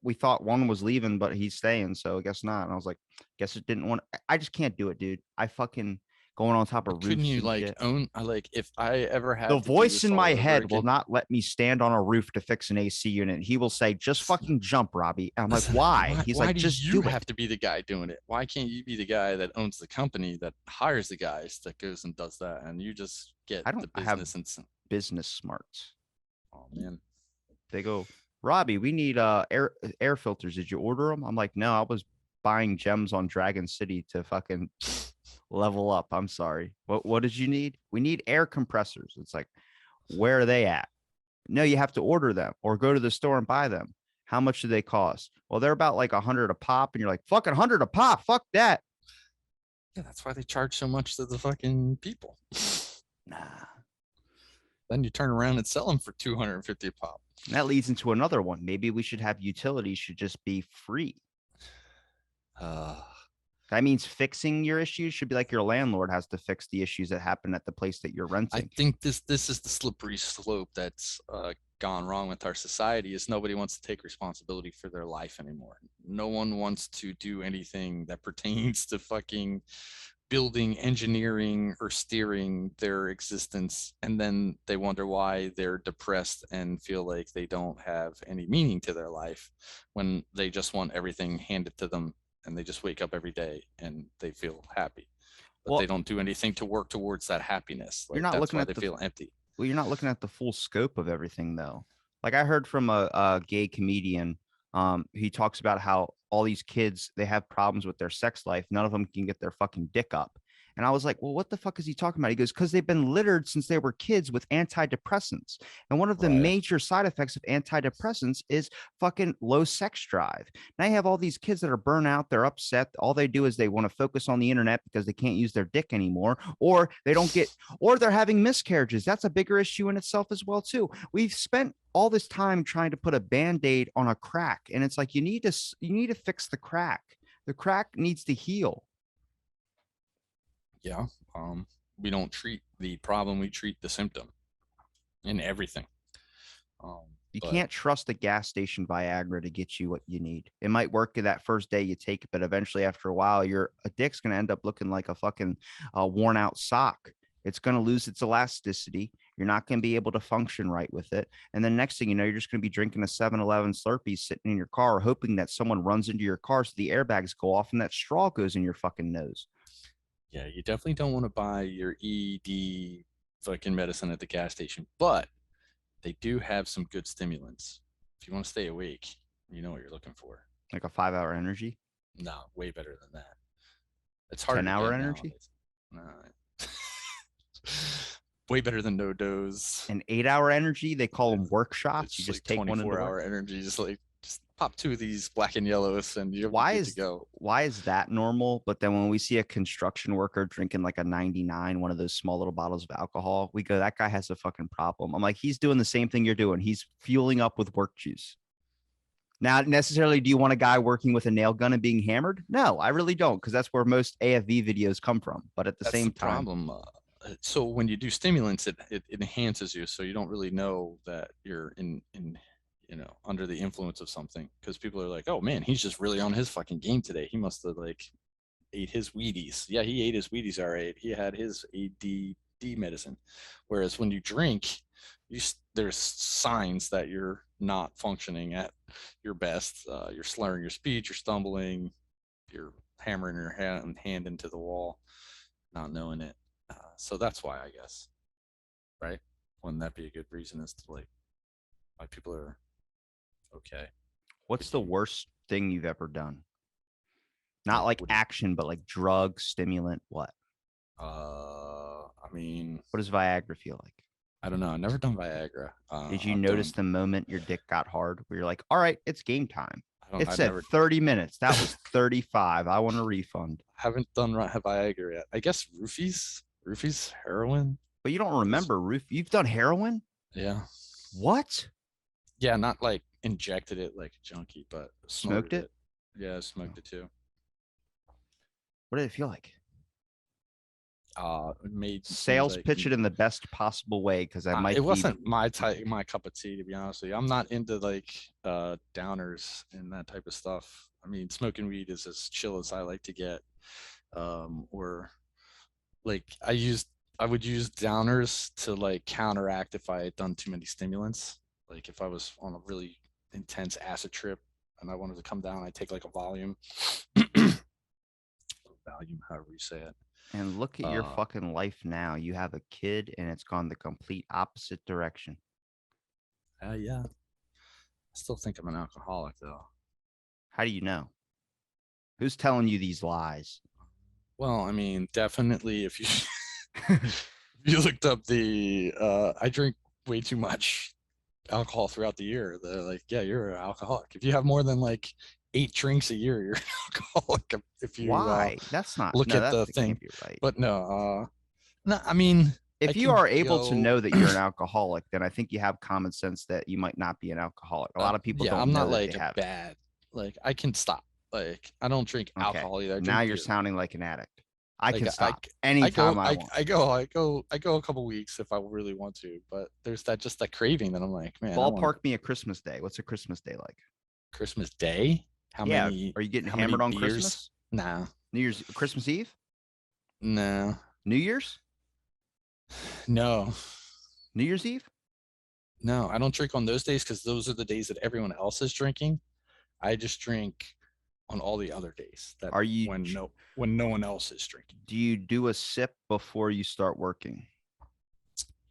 We thought one was leaving, but he's staying, so I guess not. And I was like, guess it didn't want. I just can't do it, dude. I fucking going on top But of couldn't roofs you and like shit. own? I like if I ever The had to do voice this in all my over head will again. not let me stand on a roof to fix an AC unit. He will say, just fucking jump, Robbie. And I'm like, Listen, why? why He's why like, do just you do it. have to be the guy doing it? Why can't you be the guy that owns the company that hires the guys that goes and does that, and you just get the I have business and business smarts. oh man. They go, Robbie, we need air filters. Did you order them? I'm like, no, I was buying gems on Dragon City to fucking level up. I'm sorry. What did you need? We need air compressors. It's like, where are they at? No, you have to order them or go to the store and buy them. How much do they cost? Well, they're about like 100 a pop, and you're like, fucking 100 a pop. Fuck that. Yeah, that's why they charge so much to the fucking people. Nah. Then you turn around and sell them for 250 a pop. And that leads into another one. Maybe we should have utilities should just be free. Uh, That means fixing your issues should be like your landlord has to fix the issues that happen at the place that you're I renting. think this is the slippery slope that's gone wrong with our society. Is nobody wants to take responsibility for their life anymore. No one wants to do anything that pertains to fucking building, engineering, or steering their existence, and then they wonder why they're depressed and feel like they don't have any meaning to their life when they just want everything handed to them and they just wake up every day and they feel happy, but they Well, don't do anything to work towards that happiness. you're Like not that's looking why at they the feel empty. well, you're not looking at the full scope of everything though. Like I heard from a gay comedian, he talks about how all these kids they have problems with their sex life. None of them can get their fucking dick up. And I was like, well, what the fuck is he talking about? He goes, because they've been littered since they were kids with antidepressants. And one of the Right. major side effects of antidepressants is fucking low sex drive. Now you have all these kids that are burnt out, they're upset. All they do is they want to focus on the internet because they can't use their dick anymore, or they don't get or they're having miscarriages. That's a bigger issue in itself as well too. We've spent all this time trying to put a band-aid on a crack, and it's like you need to fix the crack. The crack needs to heal. Yeah. We don't treat the problem, we treat the symptom in everything. Um, You but can't trust a gas station Viagra to get you what you need. It might work that first day you take it, but eventually, after a while, your a dick's gonna end up looking like a fucking worn out sock. It's gonna lose its elasticity. You're not gonna be able to function right with it. And then next thing you know, you're just gonna be drinking a 7-Eleven Slurpee sitting in your car, hoping that someone runs into your car so the airbags go off and that straw goes in your fucking nose. yeah, you definitely don't want to buy your ED fucking medicine at the gas station, but they do have some good stimulants. If you want to stay awake, you know what you're looking for. Like a 5 hour energy, No, way better than that. It's harder 10 to hour get energy, nowadays. No. Way better than no dose. an 8 hour energy. They call them It's, work shots. You it's like just take one into 24 work. hour energy. Just like just pop two of these black and yellows and you'll be why good to is go. why is that normal? But then when we see a construction worker drinking like a 99, one of those small little bottles of alcohol, we go, that guy has a fucking problem. I'm like, he's doing the same thing you're doing. He's fueling up with work juice. Now, necessarily, do you want a guy working with a nail gun and being hammered? No, I really don't, because that's where most AFV videos come from. But at the That's the same time, problem. So when you do stimulants, it enhances you, so you don't really know that you're in under the influence of something because people are like, oh man, he's just really on his fucking game today. He must have like ate his Wheaties. Yeah, he ate his Wheaties. All right, he had his ADD medicine. Whereas when you drink, there's signs that you're not functioning at your best. You're slurring your speech. You're stumbling. You're hammering your hand into the wall, not knowing it. So that's why I guess, right? Wouldn't that be a good reason as to like why people are okay? what's Could the you? worst thing you've ever done? Not Like, like what do you? action, but like drug, stimulant. What? I mean, What does Viagra feel like? I don't know. I've never done Viagra. Did you I've notice done. the moment your dick got hard where you're like, all right, it's game time? It I've said never 30 minutes. That was 35. I want a refund. haven't done Viagra yet. I guess roofies, heroin. But you don't remember you've done heroin? Yeah. What? Yeah, not like injected it like a junkie, but Smoked snorted it? it. Yeah, Oh. smoked it too. What did it feel like? It mid seems Sales like pitch it in the best possible way because I might it be. wasn't my cup of tea, to be honest with you. I'm not into like downers and that type of stuff. I mean, smoking weed is as chill as I like to get. Or like I would use downers to like counteract if I had done too many stimulants. Like if I was on a really intense acid trip and I wanted to come down, I take like a volume, however you say it. And look at your fucking life now. You have a kid and it's gone the complete opposite direction. Yeah. I still think I'm an alcoholic though. How do you know? Who's telling you these lies? Well, I mean, definitely if you if you looked up the I drink way too much alcohol throughout the year. They're like, yeah, you're an alcoholic. If you have more than like 8 drinks a year, you're an alcoholic. If you Why? That's not. look No, at that the can't thing. be right. But no, I mean, I If you can are able to go. know that you're an alcoholic, then I think you have common sense that you might not be an alcoholic. A lot of people Yeah, don't I'm know not that they like a have it. bad. Like I can stop. Like I don't drink Okay. alcohol either. I Now drink you're beer. sounding like an addict. I Like can stop anytime I want. I go a couple weeks if I really want to. But there's that craving that I'm like, man, I want Ballpark me a Christmas day. What's a Christmas day like? Christmas Day. Yeah. Are you getting How many hammered on beers? Christmas? Nah, New Year's, Christmas Eve? no, New Year's? no, New Year's Eve? no. I don't drink on those days because those are the days that everyone else is drinking. I just drink on all the other days that Are you, when no one else is drinking. do you do a sip before you start working?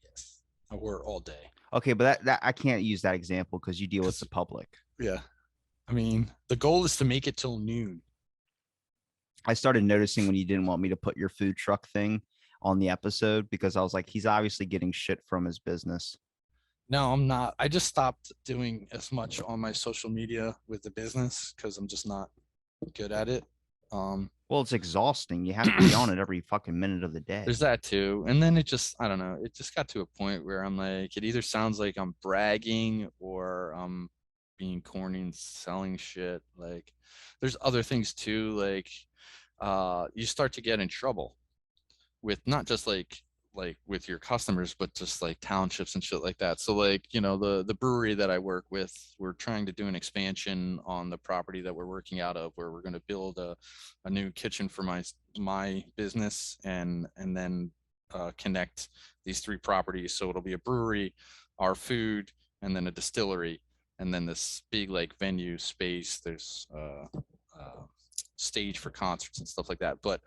Yes, I wear all day. Okay, but that I can't use that example because you deal with the public. Yeah, I mean the goal is to make it till noon. I started noticing when you didn't want me to put your food truck thing on the episode because I was like, he's obviously getting shit from his business. No, I'm not. I just stopped doing as much on my social media with the business because I'm just not good at it. Well, it's exhausting. You have to be on it every fucking minute of the day. There's that too. And then I don't know, it just got to a point where I'm like, it either sounds like I'm bragging or I'm being corny and selling shit. Like there's other things too. Like you start to get in trouble with not just like with your customers, but just like townships and shit like that. So like, the brewery that I work with, we're trying to do an expansion on the property that we're working out of, where we're going to build a new kitchen for my business and then connect these 3 properties. So it'll be a brewery, our food, and then a distillery, and then this big like venue space. There's stage for concerts and stuff like that. But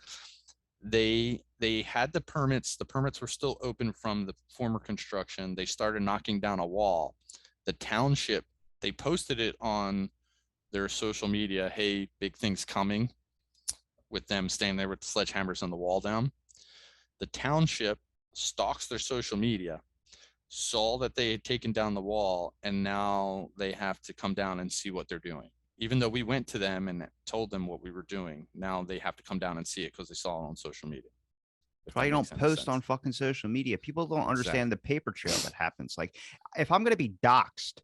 they had the permits were still open from the former construction. They started knocking down a wall. The township, they posted it on their social media, hey, big things coming, with them standing there with the sledgehammers on the wall down. The township stalks their social media, saw that they had taken down the wall, and now they have to come down and see what they're doing. Even though we went to them and told them what we were doing, now they have to come down and see it because they saw it on social media. That's why you don't post on fucking social media. People don't understand the paper trail that happens. Like, if I'm going to be doxxed,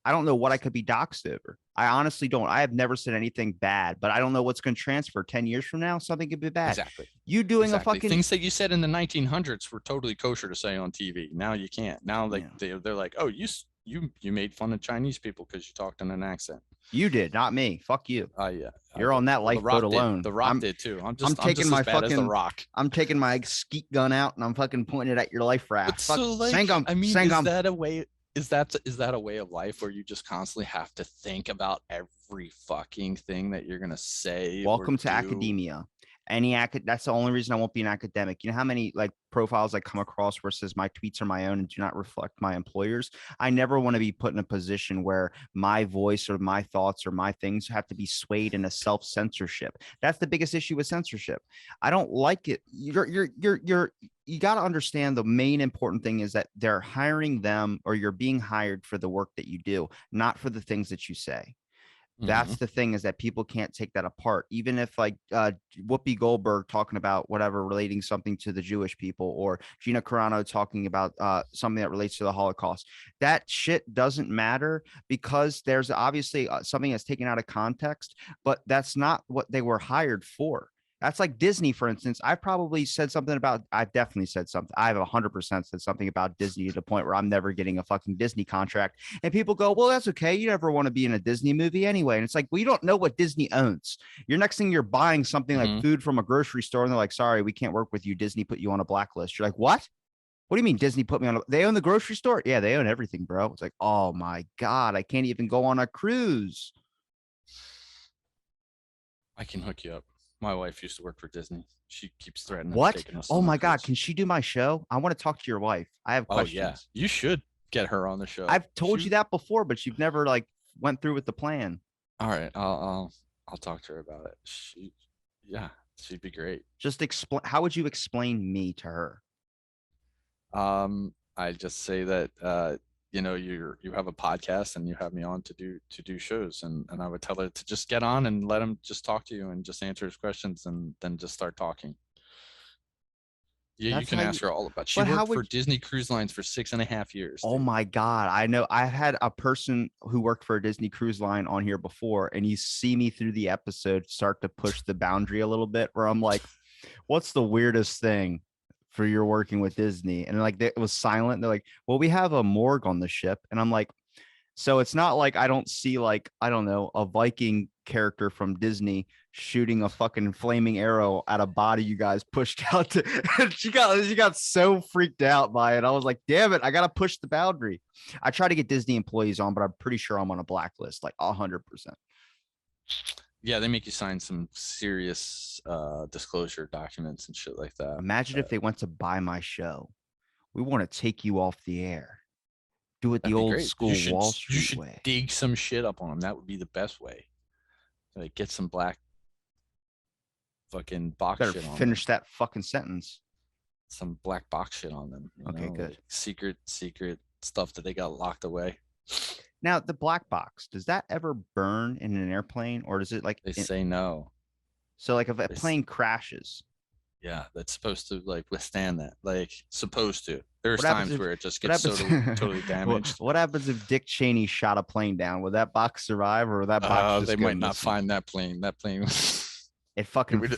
I don't know what I could be doxxed over. I honestly don't. I have never said anything bad, but I don't know what's going to transfer 10 years from now. Something could be bad. Exactly. You doing a fucking things that you said in the 1900s were totally kosher to say on TV. Now you can't. Now they're like, oh, you made fun of Chinese people because you talked in an accent. You did, not me. Fuck you. Yeah. You're on that lifeboat alone. The Rock did too. I'm taking my as bad fucking as the Rock. I'm taking my skeet gun out and I'm fucking pointing it at your life raft. So like, Sangam, I mean, Sangam. is that a way? Is that a way of life where you just constantly have to think about every fucking thing that you're gonna say? Welcome to academia. That's the only reason I won't be an academic. You know how many like profiles I come across where it says my tweets are my own and do not reflect my employers? I never want to be put in a position where my voice or my thoughts or my things have to be swayed in a self-censorship. That's the biggest issue with censorship. I don't like it. You got to understand the main important thing is that they're hiring them or you're being hired for the work that you do, not for the things that you say. Mm-hmm. That's the thing, is that people can't take that apart. Even if like Whoopi Goldberg talking about whatever relating something to the Jewish people, or Gina Carano talking about something that relates to the Holocaust, that shit doesn't matter because there's obviously something that's taken out of context, but that's not what they were hired for. That's like Disney, for instance. I've probably said something about, I've definitely said something. I've 100% said something about Disney to the point where I'm never getting a fucking Disney contract. And people go, well, that's okay. You never want to be in a Disney movie anyway. And it's like, well, you don't know what Disney owns. Your next thing, you're buying something like Mm-hmm. food from a grocery store, and they're like, sorry, we can't work with you. Disney put you on a blacklist. You're like, what? What do you mean Disney put me on? They own the grocery store? Yeah, they own everything, bro. It's like, oh my God, I can't even go on a cruise. I can hook you up. My wife used to work for Disney. She keeps threatening What? taking us Oh on a my God, cruise. can she do my show? I want to talk to your wife. I have Oh yeah, questions. you should get her on the show. I've told you that before, but you've never like went through with the plan. All right, I'll talk to her about it. Yeah, she'd be great. Just explain. How would you explain me to her? I just say that you have a podcast and you have me on to do shows, and I would tell her to just get on and let him just talk to you and just answer his questions and then just start talking. Yeah, you That's can how you. ask her all about. She But how worked for would? Disney Cruise Lines for 6.5 years, Oh dude. my God. I know I had a person who worked for a Disney Cruise Line on here before, and you see me through the episode start to push the boundary a little bit where I'm like, what's the weirdest thing for your working with Disney? And like it was silent. They're like, well, we have a morgue on the ship. And I'm like, so it's not like I don't see like, I don't know, a Viking character from Disney shooting a fucking flaming arrow at a body you guys pushed out to. She got so freaked out by it. I was like, damn it, I gotta push the boundary. I try to get Disney employees on, but I'm pretty sure I'm on a blacklist, like 100%. Yeah, they make you sign some serious disclosure documents and shit like that. Imagine if they went to buy my show. We want to take you off the air. Do it the That'd be old great. You school should Wall you Street should way. dig some shit up on them. That would be the best way. Like get some black fucking box Better shit on them. finish that fucking sentence. Some black box shit on them. Okay, good. Like secret stuff that they got locked away. Now, the black box, does that ever burn in an airplane, or does it like They say no. so like if a They, plane crashes, yeah, that's supposed to like withstand that. Like supposed to. There's what happens times if where it just what gets happens totally what, damaged. what happens if Dick Cheney shot a plane down? Would that box survive, or would that box They just go might not missing? find that plane. That plane. It fucking would,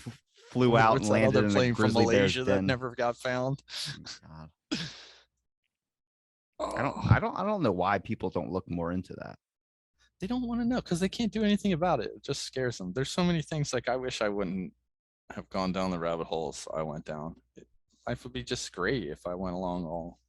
flew out and what's that landed other in a plane from grizzly bear's Malaysia that den. never got found? God. I don't Oh, I don't I don't know why people don't look more into that. they don't want to know because they can't do anything about it. It just scares them. There's so many things like I wish I wouldn't have gone down the rabbit holes I went down. Life would be just great if I went along all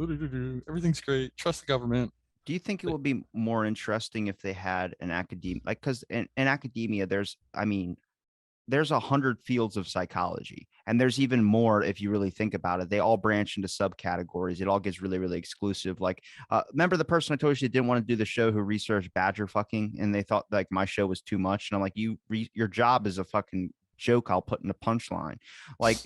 everything's great. Trust the government. Do you think it But would be more interesting if they had an academia, like, because in academia there's 100 fields of psychology, and there's even more if you really think about it. They all branch into subcategories. It all gets really, really exclusive. Like, remember the person I told you that didn't want to do the show who researched badger fucking, and they thought like my show was too much, and I'm like, your job is a fucking joke I'll put in a punchline. Like,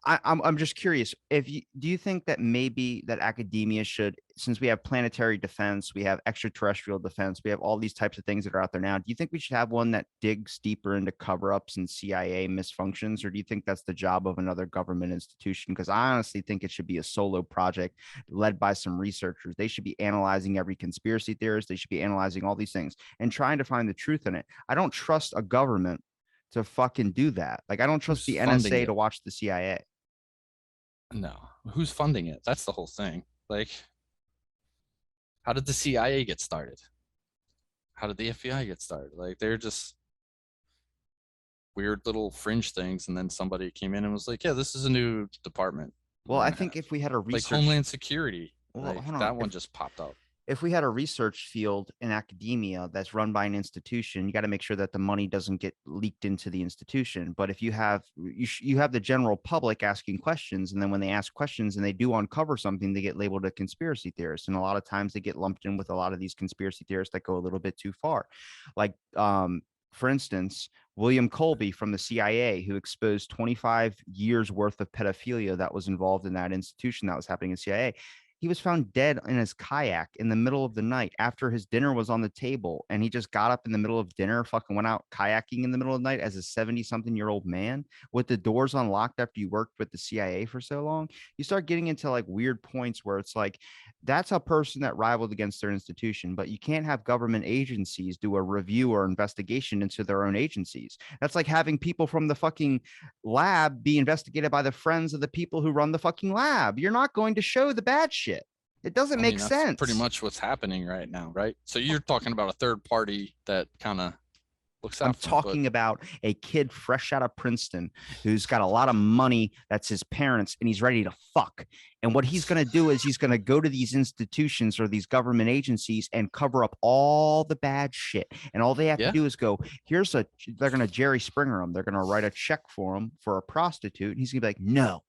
I'm just curious if you do you think that maybe that academia should, since we have planetary defense, we have extraterrestrial defense, we have all these types of things that are out there now. Do you think we should have one that digs deeper into cover-ups and CIA misfunctions, or do you think that's the job of another government institution? Because I honestly think it should be a solo project led by some researchers. They should be analyzing every conspiracy theorist. They should be analyzing all these things and trying to find the truth in it. I don't trust a government to fucking do that. Like, I don't trust who's the funding NSA it? to watch the CIA. No. Who's funding it? That's the whole thing. Like, how did the CIA get started? How did the FBI get started? Like, they're just weird little fringe things, and then somebody came in and was like, "Yeah, this is a new department Well, we're I gonna think have." if we had a Like research, Homeland Security, well, like hold on. that one just popped up. If we had a research field in academia that's run by an institution, you got to make sure that the money doesn't get leaked into the institution. But if you have the general public asking questions, and then when they ask questions and they do uncover something, they get labeled a conspiracy theorist, and a lot of times they get lumped in with a lot of these conspiracy theorists that go a little bit too far. Like, for instance, William Colby from the CIA, who exposed 25 years worth of pedophilia that was involved in that institution that was happening in CIA. He was found dead in his kayak in the middle of the night after his dinner was on the table. And he just got up in the middle of dinner, fucking went out kayaking in the middle of the night as a 70-something-year-old man with the doors unlocked after you worked with the CIA for so long. You start getting into like weird points where it's like, that's a person that rivaled against their institution, but you can't have government agencies do a review or investigation into their own agencies. That's like having people from the fucking lab be investigated by the friends of the people who run the fucking lab. You're not going to show the bad shit. It doesn't I mean, make that's pretty sense. much what's happening right now, right? So you're talking about a third party that kind of looks I'm out for him, but talking about a kid fresh out of Princeton who's got a lot of money. That's his parents, and he's ready to fuck. And what he's going to do is he's going to go to these institutions or these government agencies and cover up all the bad shit. And all they have to yeah, do is go, they're going to Jerry Springer him. They're going to write a check for him for a prostitute. And he's going to be like, no,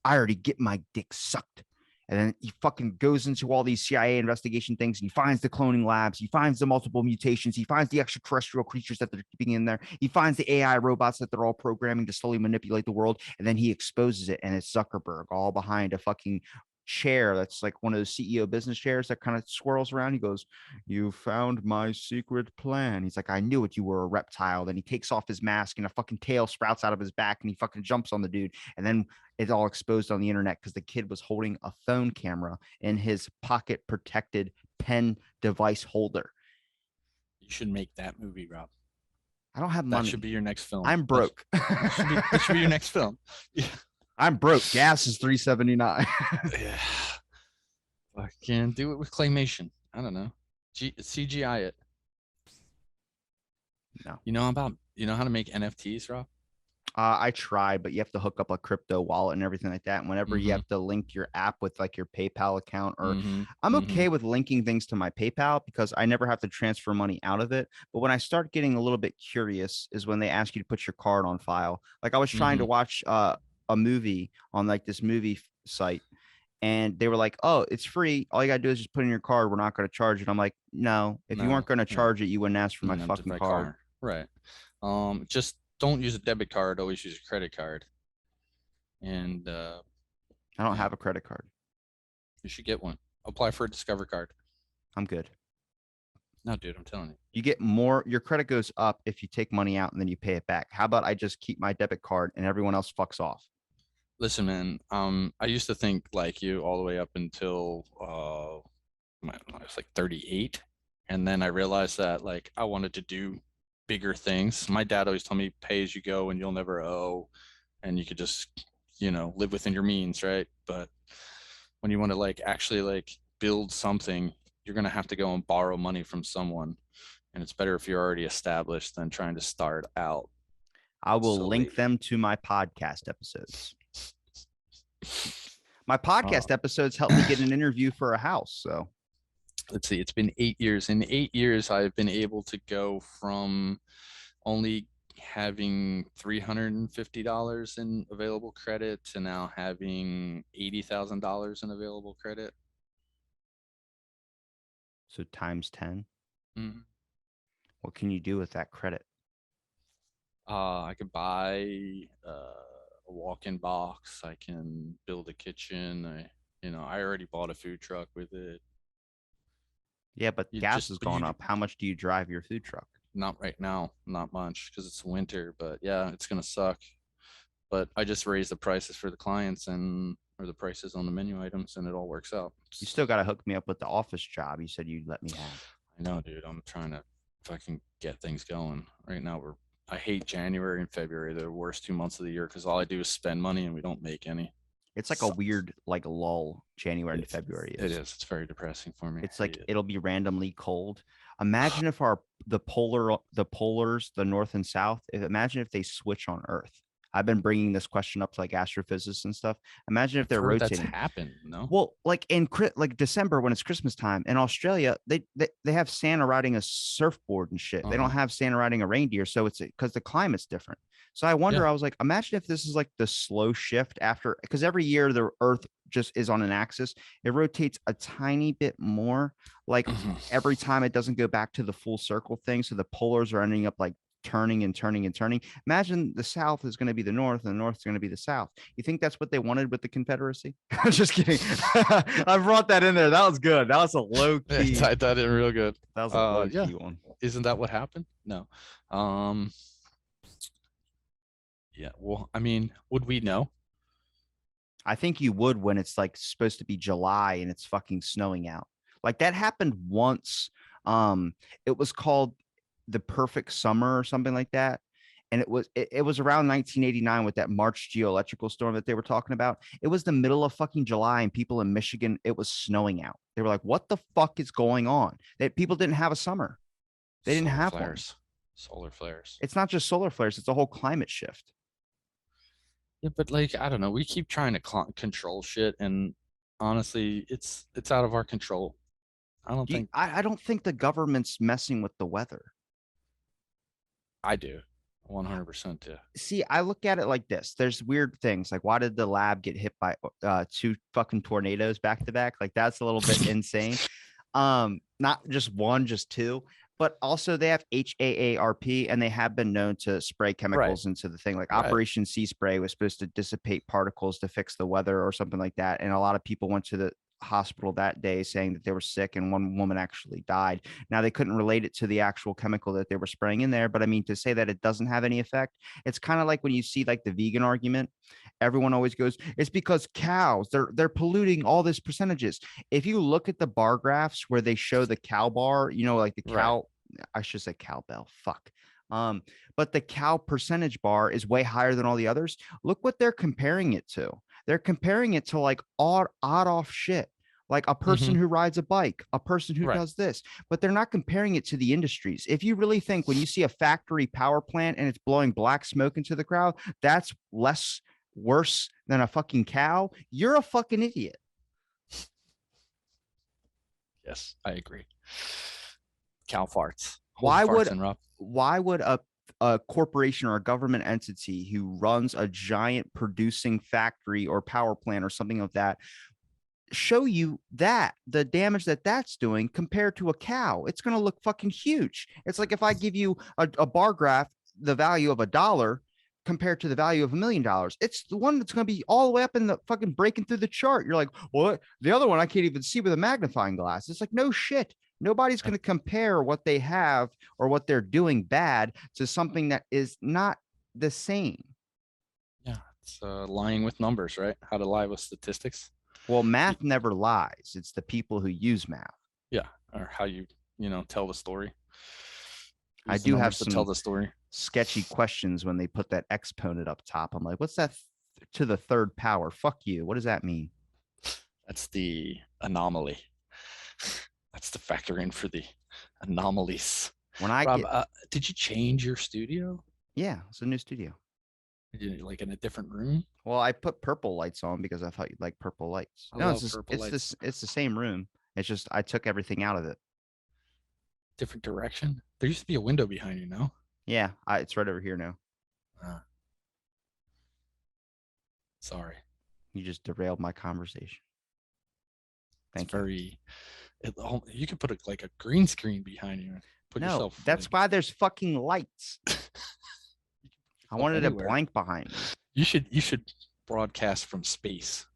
I already get my dick sucked. And then he fucking goes into all these CIA investigation things and he finds the cloning labs. He finds the multiple mutations. He finds the extraterrestrial creatures that they're keeping in there. He finds the AI robots that they're all programming to slowly manipulate the world. And then he exposes it. And it's Zuckerberg all behind a fucking chair that's like one of those CEO business chairs that kind of swirls around. He goes, "You found my secret plan." He's like, "I knew it. You were a reptile." Then he takes off his mask and a fucking tail sprouts out of his back and he fucking jumps on the dude. And then it's all exposed on the internet because the kid was holding a phone camera in his pocket protected pen device holder. you should make that movie, Rob. I don't have That money. should be your next film. I'm broke. That should be your next film. Yeah. I'm broke. Gas is $3.79. Yeah. Fucking do it with claymation. I don't know. CGI it. No. You know how to make NFTs, Rob? I tried, but you have to hook up a crypto wallet and everything like that. And whenever you have to link your app with like your PayPal account, or I'm okay with linking things to my PayPal because I never have to transfer money out of it. But when I start getting a little bit curious is when they ask you to put your card on file. Like I was trying to watch a movie on like this movie site. And they were like, "Oh, it's free. All you gotta do is just put in your card. We're not gonna charge it." I'm like, "No, if you weren't gonna charge it, you wouldn't ask for my fucking card." Right. Just don't use a debit card. Always use a credit card. And I don't have a credit card. you should get one. Apply for a Discover card. I'm good. No, dude, I'm telling you. You get more, your credit goes up if you take money out and then you pay it back. How about I just keep my debit card and everyone else fucks off? Listen, man. I used to think like you all the way up until I was like 38, and then I realized that like I wanted to do bigger things. My dad always told me pay as you go and you'll never owe, and you could just live within your means, right? But when you want to like actually like build something, you're gonna have to go and borrow money from someone, and it's better if you're already established than trying to start out. I will So link late. them to my podcast episodes. My podcast episodes helped me get an interview for a house. So let's see, it's been 8 years. In 8 years, I've been able to go from only having $350 in available credit to now having $80,000 in available credit. so times 10. Mm-hmm. What can you do with that credit? I could buy a walk-in box. I can build a kitchen. I already bought a food truck with it. Yeah, but gas has gone up. How much do you drive your food truck? Not right now, not much because it's winter. But yeah, it's gonna suck. But I just raised the prices for the clients or the prices on the menu items, and it all works out. You still got to hook me up with the office job you said you'd let me have. I know, dude. I'm trying to fucking get things going. Right now, I hate January and February. They're the worst 2 months of the year because all I do is spend money and we don't make any. It's like a weird like lull. January and February is. It is. It's very depressing for me. It's like it'll be randomly cold. Imagine if the polars, the north and south. Imagine if they switch on Earth. I've been bringing this question up to like astrophysicists and stuff. Imagine if they're rotating. That's happened, no? Well, like in like December when it's Christmas time in Australia, they have Santa riding a surfboard and shit. They don't have Santa riding a reindeer, so it's because the climate's different. So I wonder. I was like, imagine if this is like the slow shift after, because every year the Earth just is on an axis. It rotates a tiny bit more, like every time it doesn't go back to the full circle thing. So the polars are ending up like turning and turning and turning. Imagine the South is going to be the North and the North is going to be the South. You think that's what they wanted with the Confederacy? I'm just kidding. I brought that in there. That was good. That was a low key. I thought it real good. That was a low key one. Isn't that what happened? No. Yeah. Well, I mean, would we know? I think you would when it's like supposed to be July and it's fucking snowing out. Like that happened once. It was called the perfect summer or something like that. And it was around 1989 with that March geoelectrical storm that they were talking about. It was the middle of fucking July and people in Michigan, it was snowing out. They were like, what the fuck is going on? That people didn't have a summer. They didn't have flares. Solar flares. It's not just solar flares. It's a whole climate shift. Yeah, but like, I don't know. We keep trying to control shit. And honestly, it's out of our control. I don't think the government's messing with the weather. I do. 100% do. See, I look at it like this. There's weird things. Like, why did the lab get hit by 2 fucking tornadoes back to back? Like, that's a little bit insane. Not just one, just 2. But also they have HAARP and they have been known to spray chemicals into the thing. Like Operation Sea Spray was supposed to dissipate particles to fix the weather or something like that. And a lot of people went to the hospital that day saying that they were sick, and one woman actually died. Now they couldn't relate it to the actual chemical that they were spraying in there, but I mean, to say that it doesn't have any effect, it's kind of like when you see like the vegan argument. Everyone always goes, it's because cows, they're polluting all this percentages. If you look at the bar graphs where they show the cow bar, you know, like the cow, I should say cowbell, fuck. But the cow percentage bar is way higher than all the others. Look what they're comparing it to. They're comparing it to like odd off shit, like a person who rides a bike, a person who does this, but they're not comparing it to the industries. If you really think when you see a factory power plant and it's blowing black smoke into the crowd, that's worse than a fucking cow, you're a fucking idiot. Yes, I agree. Cow farts. Why would a corporation or a government entity who runs a giant producing factory or power plant or something of that show you that the damage that that's doing compared to a cow? It's going to look fucking huge. It's like if I give you a bar graph, the value of $1 compared to the value of $1 million, it's the one that's going to be all the way up in the fucking breaking through the chart. You're like, well, the other one I can't even see with a magnifying glass. It's like, no shit. Nobody's going to compare what they have or what they're doing bad to something that is not the same. Yeah, it's lying with numbers, right? How to lie with statistics. Well, math never lies. It's the people who use math. Yeah, or how you tell the story. I do have to tell the story. Sketchy questions when they put that exponent up top. I'm like, what's that to the third power? Fuck you. What does that mean? That's the anomaly. That's the factor in for the anomalies. When I Rob, did you change your studio? Yeah, it's a new studio. Like in a different room? Well, I put purple lights on because I thought you'd like purple lights. No, it's the same room. It's just I took everything out of it. Different direction? There used to be a window behind you, no? Yeah, it's right over here now. Sorry. You just derailed my conversation. Thank you. You could put like a green screen behind you. That's why there's fucking lights. I wanted it blank behind me. You should broadcast from space.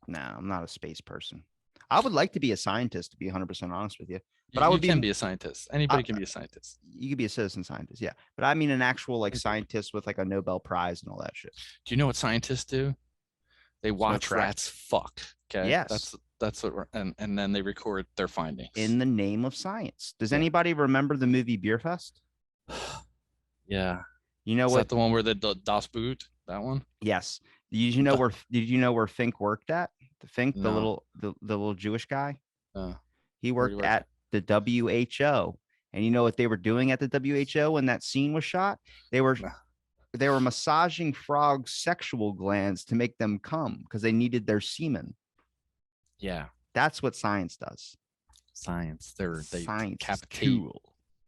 No, I'm not a space person. I would like to be a scientist, to be 100% honest with you. But you can be a scientist. Anybody can be a scientist. You could be a citizen scientist, yeah. But I mean an actual like scientist with like a Nobel Prize and all that shit. Do you know what scientists do? They watch rats fuck. Okay. Yes. That's what and then they record their findings. In the name of science. Does anybody remember the movie Beer Fest? Yeah. You know Is what? That the one where the Das Boot? That one? Yes. Did you know where Fink worked at? Fink, No. the little Jewish guy? He Where worked at the WHO. And you know what they were doing at the WHO when that scene was shot? They were massaging frogs' sexual glands to make them come because they needed their semen. Yeah. That's what science does. Science. They cool.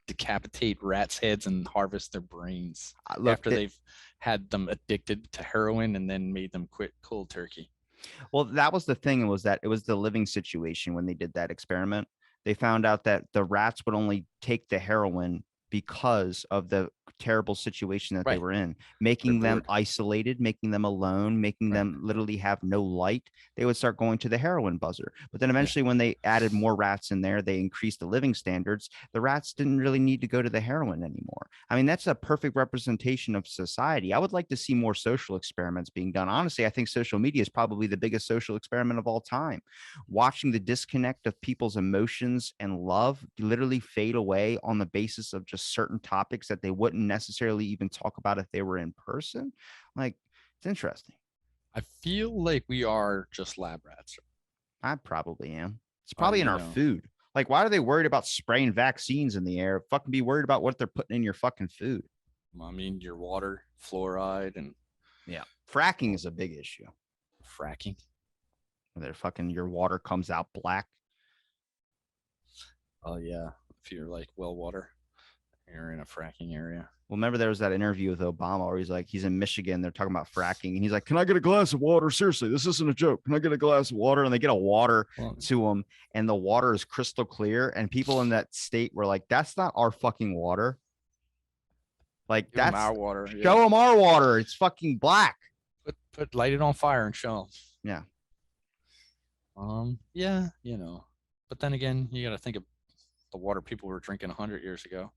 Decapitate rats' heads and harvest their brains after they've had them addicted to heroin and then made them quit cold turkey. Well, that was the thing, was that it was the living situation when they did that experiment. They found out that the rats would only take the heroin because of the terrible situation that they Right. were in, They're making them bored. isolated, making them alone, making Right. them literally have no light. They would start going to the heroin buzzer. But then Yeah. eventually, when they added more rats in there, they increased the living standards. The rats didn't really need to go to the heroin anymore. I mean, that's a perfect representation of society. I would like to see more social experiments being done. Honestly, I think social media is probably the biggest social experiment of all time. Watching the disconnect of people's emotions and love literally fade away on the basis of just certain topics that they wouldn't necessarily even talk about if they were in person. Like, it's interesting. I feel like we are just lab rats. I probably am. It's probably in You our know, food. Like, why are they worried about spraying vaccines in the air? Fucking be worried about what they're putting in your fucking food. I mean, your water, fluoride, and Yeah. Fracking is a big issue. fracking. Their fucking your water comes out black. Oh yeah, if you're like well water, you're in a fracking area. Well, remember there was that interview with Obama where he's like, he's in Michigan, they're talking about fracking, and he's like, "Can I get a glass of water? Seriously, this isn't a joke. Can I get a glass of water?" And they get a water Well, to him, and the water is crystal clear. And people in that state were like, "That's not our fucking water. Like, give them that's our water. show Yeah, them our water. It's fucking black." light it on fire and show them. Yeah. Yeah, you know. But then again, you got to think of the water people were drinking 100 years ago.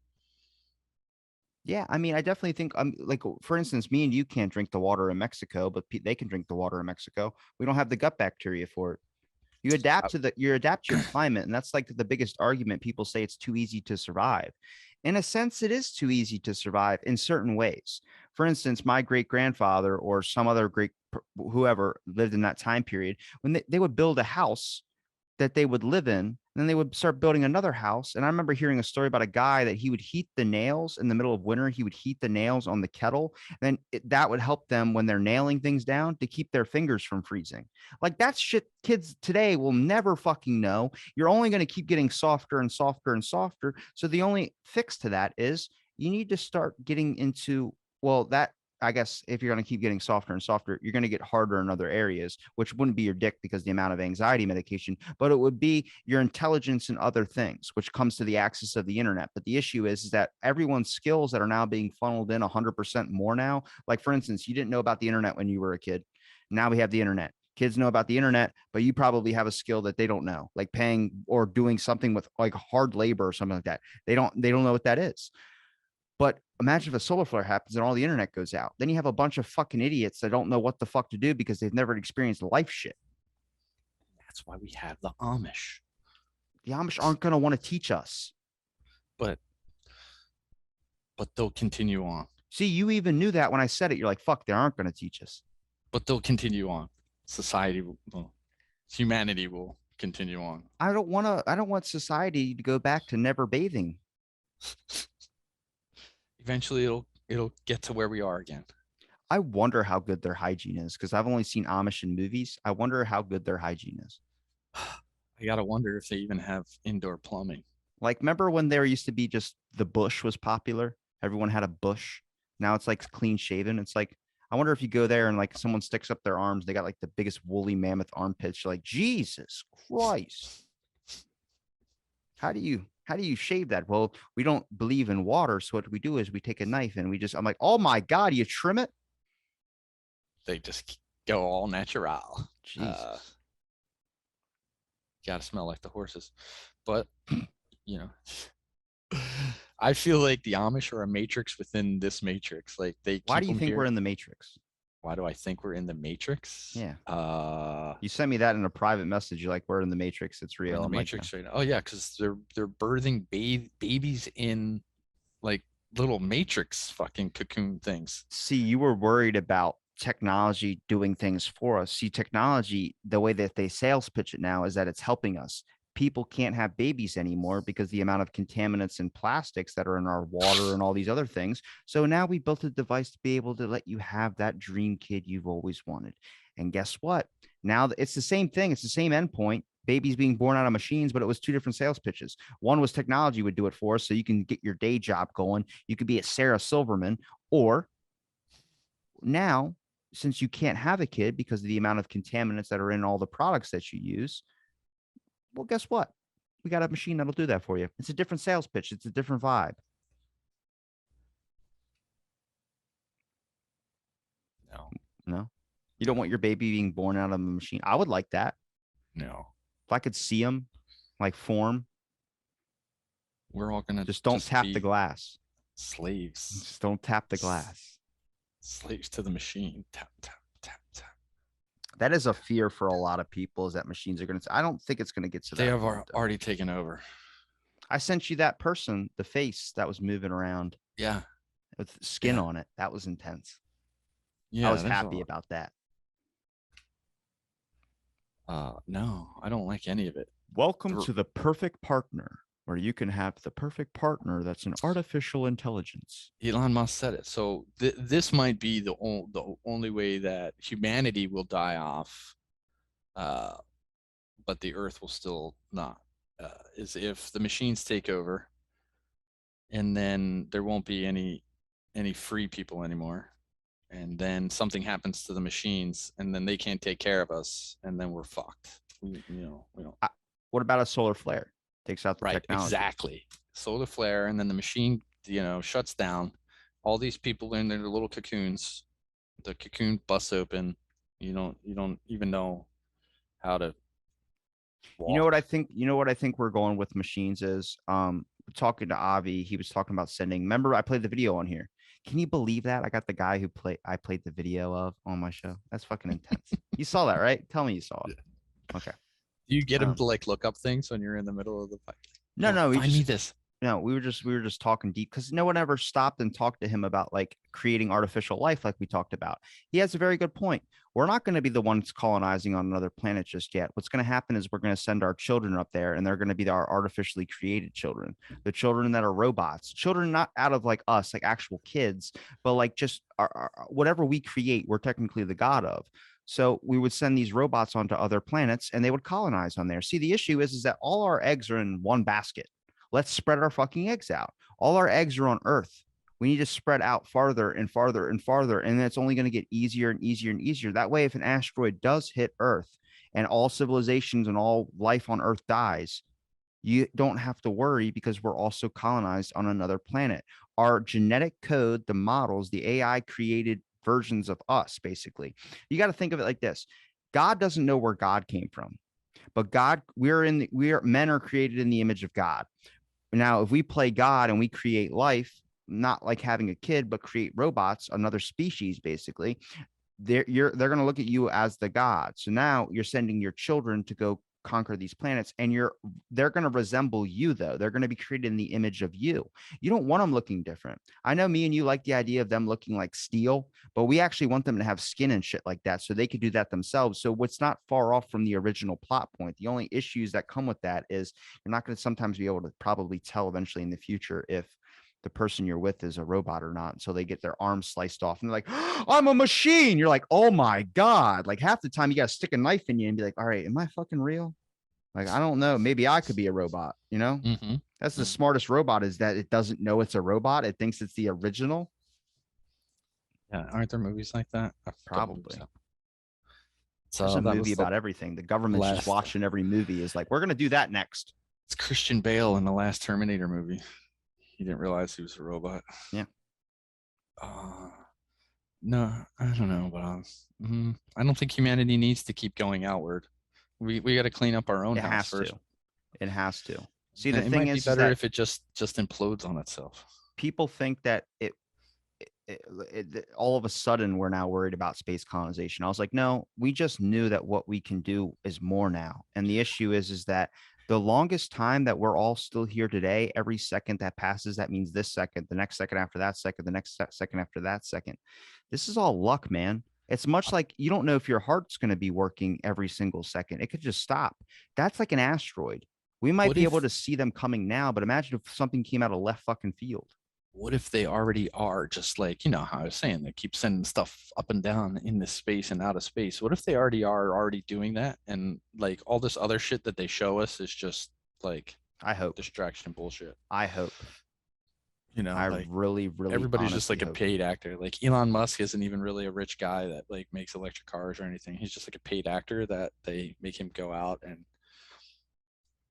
Yeah, I mean, I definitely think, like for instance, me and you can't drink the water in Mexico, but they can drink the water in Mexico. We don't have the gut bacteria for it. I, You adapt to your climate, and that's like the biggest argument. People say it's too easy to survive. In a sense, it is too easy to survive in certain ways. For instance, my great grandfather or some other whoever lived in that time period, when they would build a house that they would live in. And then they would start building another house. And I remember hearing a story about a guy that he would heat the nails in the middle of winter. He would heat the nails on the kettle. Then that would help them when they're nailing things down to keep their fingers from freezing. Like that's shit kids today will never fucking know. You're only going to keep getting softer and softer and softer. So the only fix to that is you need to start getting into, well, that I guess if you're going to keep getting softer and softer, you're going to get harder in other areas, which wouldn't be your dick because the amount of anxiety medication, but it would be your intelligence in other things, which comes to the access of the internet. But the issue is that everyone's skills that are now being funneled in 100% more now. Like, for instance, you didn't know about the internet when you were a kid. Now we have the internet. Kids know about the internet, but you probably have a skill that they don't know, like paying or doing something with like hard labor or something like that. They don't know what that is. But imagine if a solar flare happens and all the internet goes out. Then you have a bunch of fucking idiots that don't know what the fuck to do because they've never experienced life shit. that's why we have the Amish. The Amish aren't going to want to teach us. But they'll continue on. See, you even knew that when I said it. You're like, fuck, they aren't going to teach us. But they'll continue on. Humanity will continue on. I don't want society to go back to never bathing. Eventually it'll get to where we are again. I wonder how good their hygiene is because I've only seen Amish in movies. I wonder how good their hygiene is. I gotta wonder if they even have indoor plumbing. Like, remember when there used to be just the bush was popular? Everyone had a bush. Now it's like clean shaven. It's like, I wonder if you go there and like someone sticks up their arms, they got like the biggest woolly mammoth armpits. You're like, Jesus Christ. How do you shave that? Well, we don't believe in water. So what we do is we take a knife and I'm like, oh my God, you trim it? They just go all natural. Jesus. Gotta smell like the horses. But you know, I feel like the Amish are a matrix within this matrix. Like they Why keep do you them think here. we're in the Matrix? Why do I think we're in the matrix? Yeah. Uh You sent me that in a private message. You're like, we're in the Matrix. It's we're real. in the I'm like, matrix right now. Oh yeah, because they're birthing babies in like little matrix fucking cocoon things. see, you were worried about technology doing things for us. See, technology, the way that they sales pitch it now is that it's helping us. People can't have babies anymore because the amount of contaminants and plastics that are in our water and all these other things. So now we built a device to be able to let you have that dream kid you've always wanted. And guess what? Now it's the same thing. It's the same endpoint. Babies being born out of machines, but it was two different sales pitches. One was technology would do it for us, so you can get your day job going. You could be a Sarah Silverman, or now, since you can't have a kid because of the amount of contaminants that are in all the products that you use, well, guess what? We got a machine that'll do that for you. It's a different sales pitch. It's a different vibe. No, you don't want your baby being born out of a machine. I would like that No, if I could see them like form. we're all gonna Just don't just tap the be glass. slaves, Just don't tap the glass. slaves to the machine. Tap tap tap tap. That is a fear for a lot of people, is that machines are going to. I don't think it's going to get to They that have point though. already taken over. I sent you that person, the face that was moving around Yeah, with skin yeah, on it. That was intense. I yeah. was There's happy a. about that. No, I don't like any of it. Welcome The- to the perfect partner, where you can have the perfect partner that's an artificial intelligence. Elon Musk said it. So this might be the only way that humanity will die off, uh, but the Earth will still not. Is if the machines take over, and then there won't be any free people anymore, and then something happens to the machines, and then they can't take care of us, and then we're fucked. We don't. What about a solar flare? Takes out the Right, technology. exactly. Solar flare, and then the machine, shuts down. All these people in their little cocoons. The cocoon busts open. You don't even know how to You know what I walk. think? You know what I think we're going with machines is talking to Avi, he was talking about sending. Remember, I played the video on here. Can you believe that? I got the guy who I played the video of on my show. That's fucking intense. You saw that, right? Tell me you saw Yeah. it. Okay. Do you get I them don't. to like look up things when you're in the middle of the fight? No, no, he Find me just this. no, we were just talking deep because no one ever stopped and talked to him about like creating artificial life like we talked about. He has a very good point. We're not going to be the ones colonizing on another planet just yet. What's going to happen is we're going to send our children up there and they're going to be our artificially created children, the children that are robots, children not out of like us, like actual kids, but like just whatever we create, we're technically the god of. So we would send these robots onto other planets and they would colonize on there. See, the issue is that all our eggs are in one basket. Let's spread our fucking eggs out. All our eggs are on Earth. We need to spread out farther and farther and farther. And then it's only going to get easier and easier and easier. That way, if an asteroid does hit Earth and all civilizations and all life on Earth dies, you don't have to worry because we're also colonized on another planet. Our genetic code, the models, the AI created versions of us, basically. You got to think of it like this. God doesn't know where God came from, but God, men are created in the image of God. Now, if we play God and we create life, not like having a kid, but create robots, another species, basically, they're going to look at you as the god. So now you're sending your children to go conquer these planets, and they're going to resemble you though. They're going to be created in the image of you. You don't want them looking different. I know me and you like the idea of them looking like steel, but we actually want them to have skin and shit like that so they could do that themselves. So what's not far off from the original plot point. The only issues that come with that is you're not going to sometimes be able to probably tell eventually in the future if the person you're with is a robot or not. So they get their arms sliced off and they're like, oh, I'm a machine. You're like, oh my God. Like half the time you got to stick a knife in you and be like, all right, am I fucking real? Like, I don't know. Maybe I could be a robot, you know? Mm-hmm. That's the Mm-hmm. smartest robot is that it doesn't know it's a robot. It thinks it's the original. Yeah, aren't there movies like that? I don't believe Probably. so. There's So a that movie was the about everything. The government's just last. watching every movie is like, we're going to do that next. It's Christian Bale in the last Terminator movie. He didn't realize he was a robot. Yeah. Uh, no, I don't know, but I don't think humanity needs to keep going outward. We got to clean up our own It house has first. to. It has to. See, the It thing might be is better that if it just implodes on itself. people think that all of a sudden we're now worried about space colonization. I was like, no, we just knew that what we can do is more now. And the issue is that the longest time that we're all still here today, every second that passes, that means this second, the next second after that second, the next second after that second. This is all luck, man. It's much like you don't know if your heart's going to be working every single second. It could just stop. That's like an asteroid. We might What be able if to see them coming now, but imagine if something came out of left fucking field. what if they already are, just like, how I was saying, they keep sending stuff up and down in this space and out of space. What if they already doing that, and like all this other shit that they show us is just like I hope. distraction bullshit? I hope. I Like really, really everybody's just honestly like a hope. paid actor. Like Elon Musk isn't even really a rich guy that like makes electric cars or anything. He's just like a paid actor that they make him go out and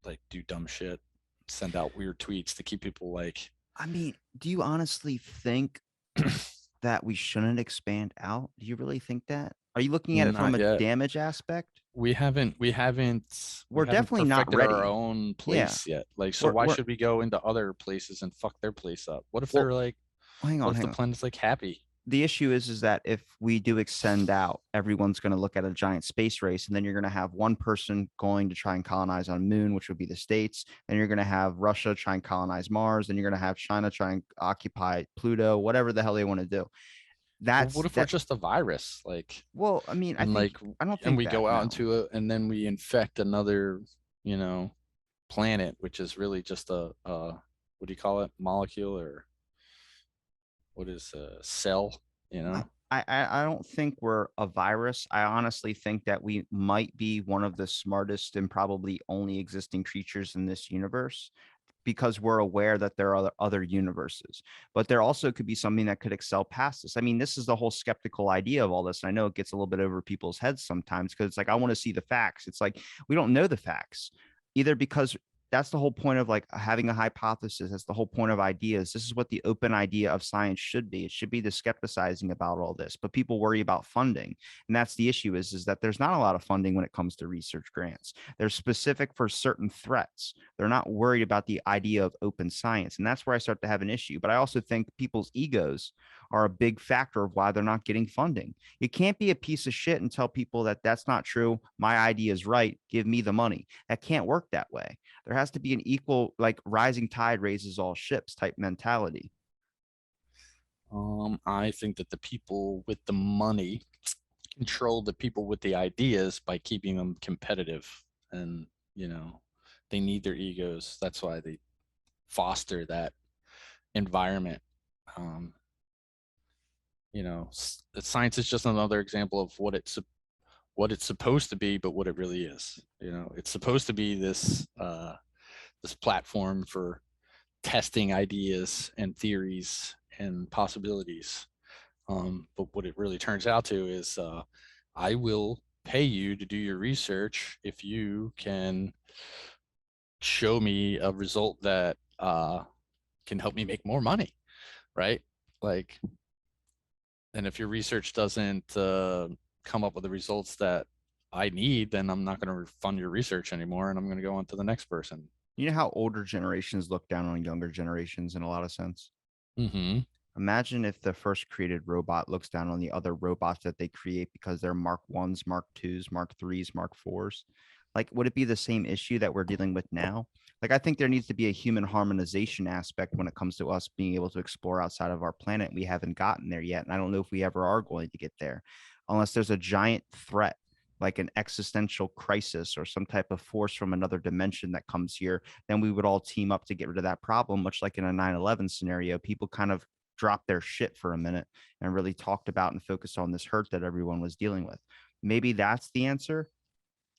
like do dumb shit, send out weird tweets to keep people like. I mean, do you honestly think that we shouldn't expand out? Do you really think that? Are you looking at it from Not a yet. damage aspect? We We're haven't definitely not perfected our ready. own Yeah. place yet. Like, so why We're should we go into other places and fuck their place up? What if well, they're like, hang what on, if hang the on. planet's like happy? The issue is that if we do extend out, everyone's going to look at a giant space race, and then you're going to have one person going to try and colonize on Moon, which would be the States. Then you're going to have Russia try and colonize Mars. Then you're going to have China try and occupy Pluto, whatever the hell they want to do. Well, what That's if we're that. just a virus? Like, Well, I mean, and like, I don't and think we that. go out No. into it and then we infect another, you know, planet, which is really just what do you call it? Molecule, or what is a cell, you I, know? I don't think we're a virus. I honestly think that we might be one of the smartest and probably only existing creatures in this universe, because we're aware that there are other universes, but there also could be something that could excel past this. I mean, this is the whole skeptical idea of all this. And I know it gets a little bit over people's heads sometimes because it's like, I want to see the facts. It's like, we don't know the facts either, because that's the whole point of like having a hypothesis. That's the whole point of ideas. This is what the open idea of science should be. It should be the skepticizing about all this, but people worry about funding. And that's the issue, is that there's not a lot of funding when it comes to research grants. They're specific for certain threats. They're not worried about the idea of open science. And that's where I start to have an issue. But I also think people's egos are a big factor of why they're not getting funding. You can't be a piece of shit and tell people that that's not true. My idea is right. Give me the money. That can't work that way. There has to be an equal, like, rising tide raises all ships type mentality. I think that the people with the money control the people with the ideas by keeping them competitive, and you know, they need their egos. That's why they foster that environment. Um, you know, science is just another example of what it's supposed to be, but what it really is. You know, it's supposed to be this platform for testing ideas and theories and possibilities. But what it really turns out to is, I will pay you to do your research if you can show me a result that can help me make more money, right? Like, and if your research doesn't come up with the results that I need, then I'm not going to fund your research anymore, and I'm going to go on to the next person. You know how older generations look down on younger generations in a lot of sense? Mm-hmm. Imagine if the first created robot looks down on the other robots that they create because they're Mark 1s, Mark 2s, Mark 3s, Mark 4s. Like, would it be the same issue that we're dealing with now? Like, I think there needs to be a human harmonization aspect when it comes to us being able to explore outside of our planet. We haven't gotten there yet. And I don't know if we ever are going to get there unless there's a giant threat, like an existential crisis or some type of force from another dimension that comes here. Then we would all team up to get rid of that problem, much like in a 9/11 scenario. People kind of dropped their shit for a minute and really talked about and focused on this hurt that everyone was dealing with. Maybe that's the answer.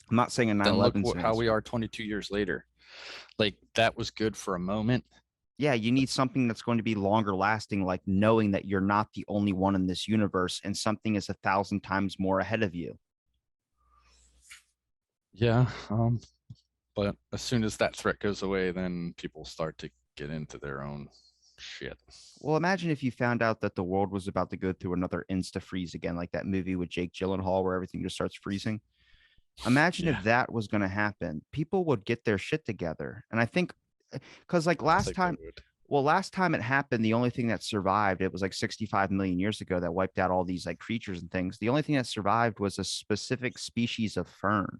I'm not saying a Then look 9/11's an how we answer. are 22 years later. Like, that was good for a moment. Yeah, you need something that's going to be longer lasting, like knowing that you're not the only one in this universe and something is 1,000 times more ahead of you. Yeah. But as soon as that threat goes away, then people start to get into their own shit. Well, imagine if you found out that the world was about to go through another insta freeze again, like that movie with Jake Gyllenhaal where everything just starts freezing. Imagine Yeah, if that was going to happen. People would get their shit together. And I think, because like I last think they time, would. well, last time it happened, the only thing that survived, it was like 65 million years ago that wiped out all these like creatures and things. The only thing that survived was a specific species of fern.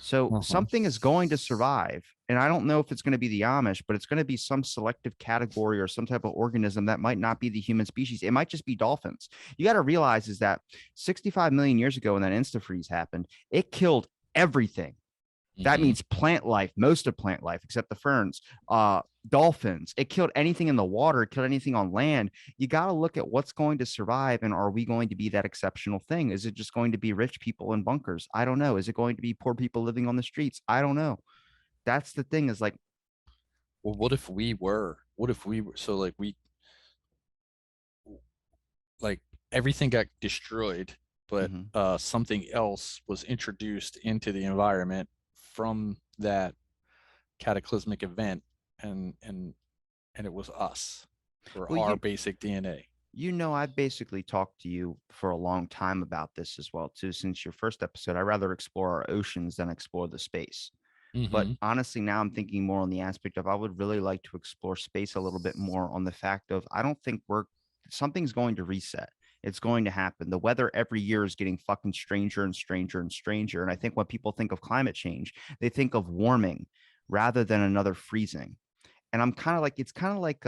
So Uh-huh. something is going to survive. And I don't know if it's going to be the Amish, but it's going to be some selective category or some type of organism that might not be the human species. It might just be dolphins. You got to realize is that 65 million years ago when that insta freeze happened, it killed everything. That Mm-hmm. means plant life, most of plant life, except the ferns, dolphins. It killed anything in the water, it killed anything on land. You got to look at what's going to survive. And are we going to be that exceptional thing? Is it just going to be rich people in bunkers? I don't know. Is it going to be poor people living on the streets? I don't know. That's the thing is like, Well, what if we were? What if we were? So like like everything got destroyed, but mhm. something else was introduced into the environment from that cataclysmic event, and and it was us, or Well, our basic DNA. I've basically talked to you for a long time about this as well, too. Since your first episode, I rather explore our oceans than explore the space. But Mm-hmm. honestly, now I'm thinking more on the aspect of I would really like to explore space a little bit more on the fact of I don't think something's going to reset. It's going to happen. The weather every year is getting fucking stranger and stranger and stranger. And I think when people think of climate change, they think of warming rather than another freezing. And I'm kind of like, it's kind of like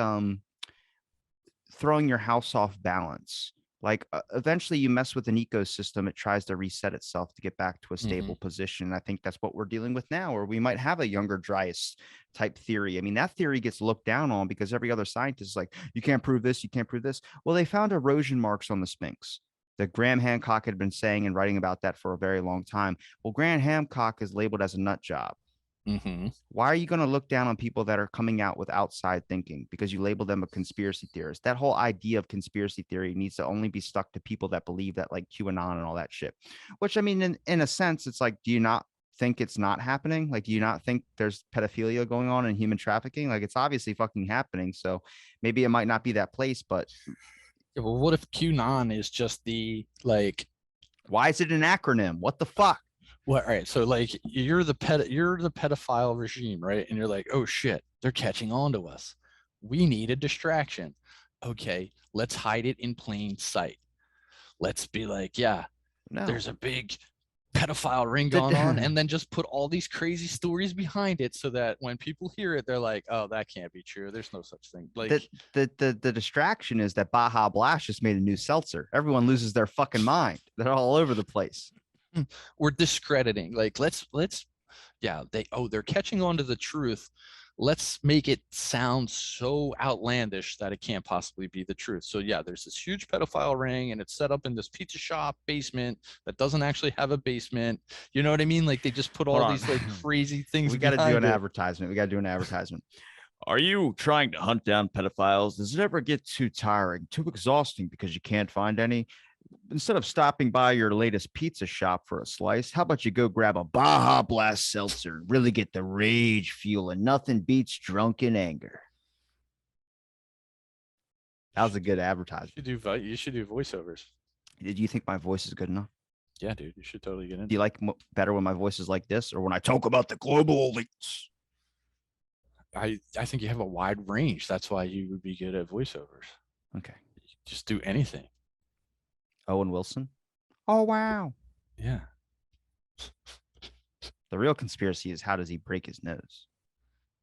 throwing your house off balance. Like eventually you mess with an ecosystem, it tries to reset itself to get back to a Mm-hmm. stable position. I think that's what we're dealing with now, or we might have a younger dryas type theory. I mean, that theory gets looked down on because every other scientist is like, you can't prove this, you can't prove this. Well, they found erosion marks on the Sphinx that Graham Hancock had been saying and writing about that for a very long time. Well, Graham Hancock is labeled as a nut job. Mm-hmm. Why are you going to look down on people that are coming out with outside thinking because you label them a conspiracy theorist? That whole idea of conspiracy theory needs to only be stuck to people that believe that, like QAnon and all that shit. Which I mean, in a sense, it's like, do you not think it's not happening? Like, do you not think there's pedophilia going on and human trafficking? Like, it's obviously fucking happening. So maybe it might not be that place, but Yeah, well, what if QAnon is just the like? why is it an acronym? What the fuck? What? All right, so like you're the pedophile regime, right? And you're like, oh shit, they're catching on to us. We need a distraction. Okay, let's hide it in plain sight. Let's be like, yeah, No. there's a big pedophile ring going on, The, and then just put all these crazy stories behind it so that when people hear it, they're like, oh, that can't be true. There's no such thing. Like, the distraction is that Baja Blast just made a new seltzer. Everyone loses their fucking mind. They're all over the place. we're discrediting. Like, let's yeah, they're catching on to the truth. Let's make it sound so outlandish that it can't possibly be the truth. So yeah, there's this huge pedophile ring and it's set up in this pizza shop basement that doesn't actually have a basement. You know what I mean? Like they just put Hold all on. these like crazy things We got to do an behind it. advertisement. We got to do an advertisement. Are you trying to hunt down pedophiles? Does it ever get too tiring, too exhausting because you can't find any? Instead of stopping by your latest pizza shop for a slice, how about you go grab a Baja Blast seltzer and really get the rage fueling? Nothing beats drunken anger. That was a good advertisement. You should do voiceovers. Did you think my voice is good enough? Yeah, dude, you should totally get Do into you it. like better when my voice is like this or when I talk about the global elites? I think you have a wide range. That's why you would be good at voiceovers. Okay. Just do anything. Owen Wilson. Oh, wow. Yeah. The real conspiracy is how does he break his nose?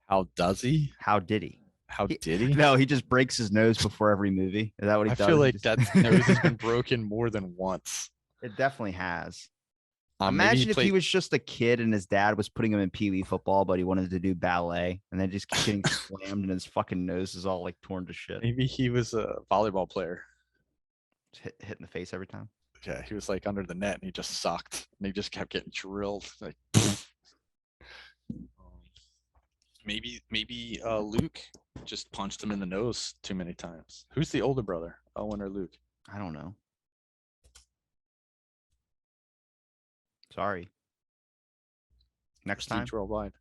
How does he? How did he? How did he? No, he just breaks his nose before every movie. Is that what he I does? feel He like just... that nose has been broken more than once. It definitely has. Maybe he Imagine if he played. was just a kid and his dad was putting him in Pee Wee football, but he wanted to do ballet and then just keep getting slammed and his fucking nose is all like torn to shit. Maybe he was a volleyball player. Just hit in the face every time. Yeah, he was like under the net and he just sucked and he just kept getting drilled. Like maybe Luke just punched him in the nose too many times. Who's the older brother, Owen or Luke? I don't know. Sorry. Next time. Worldwide.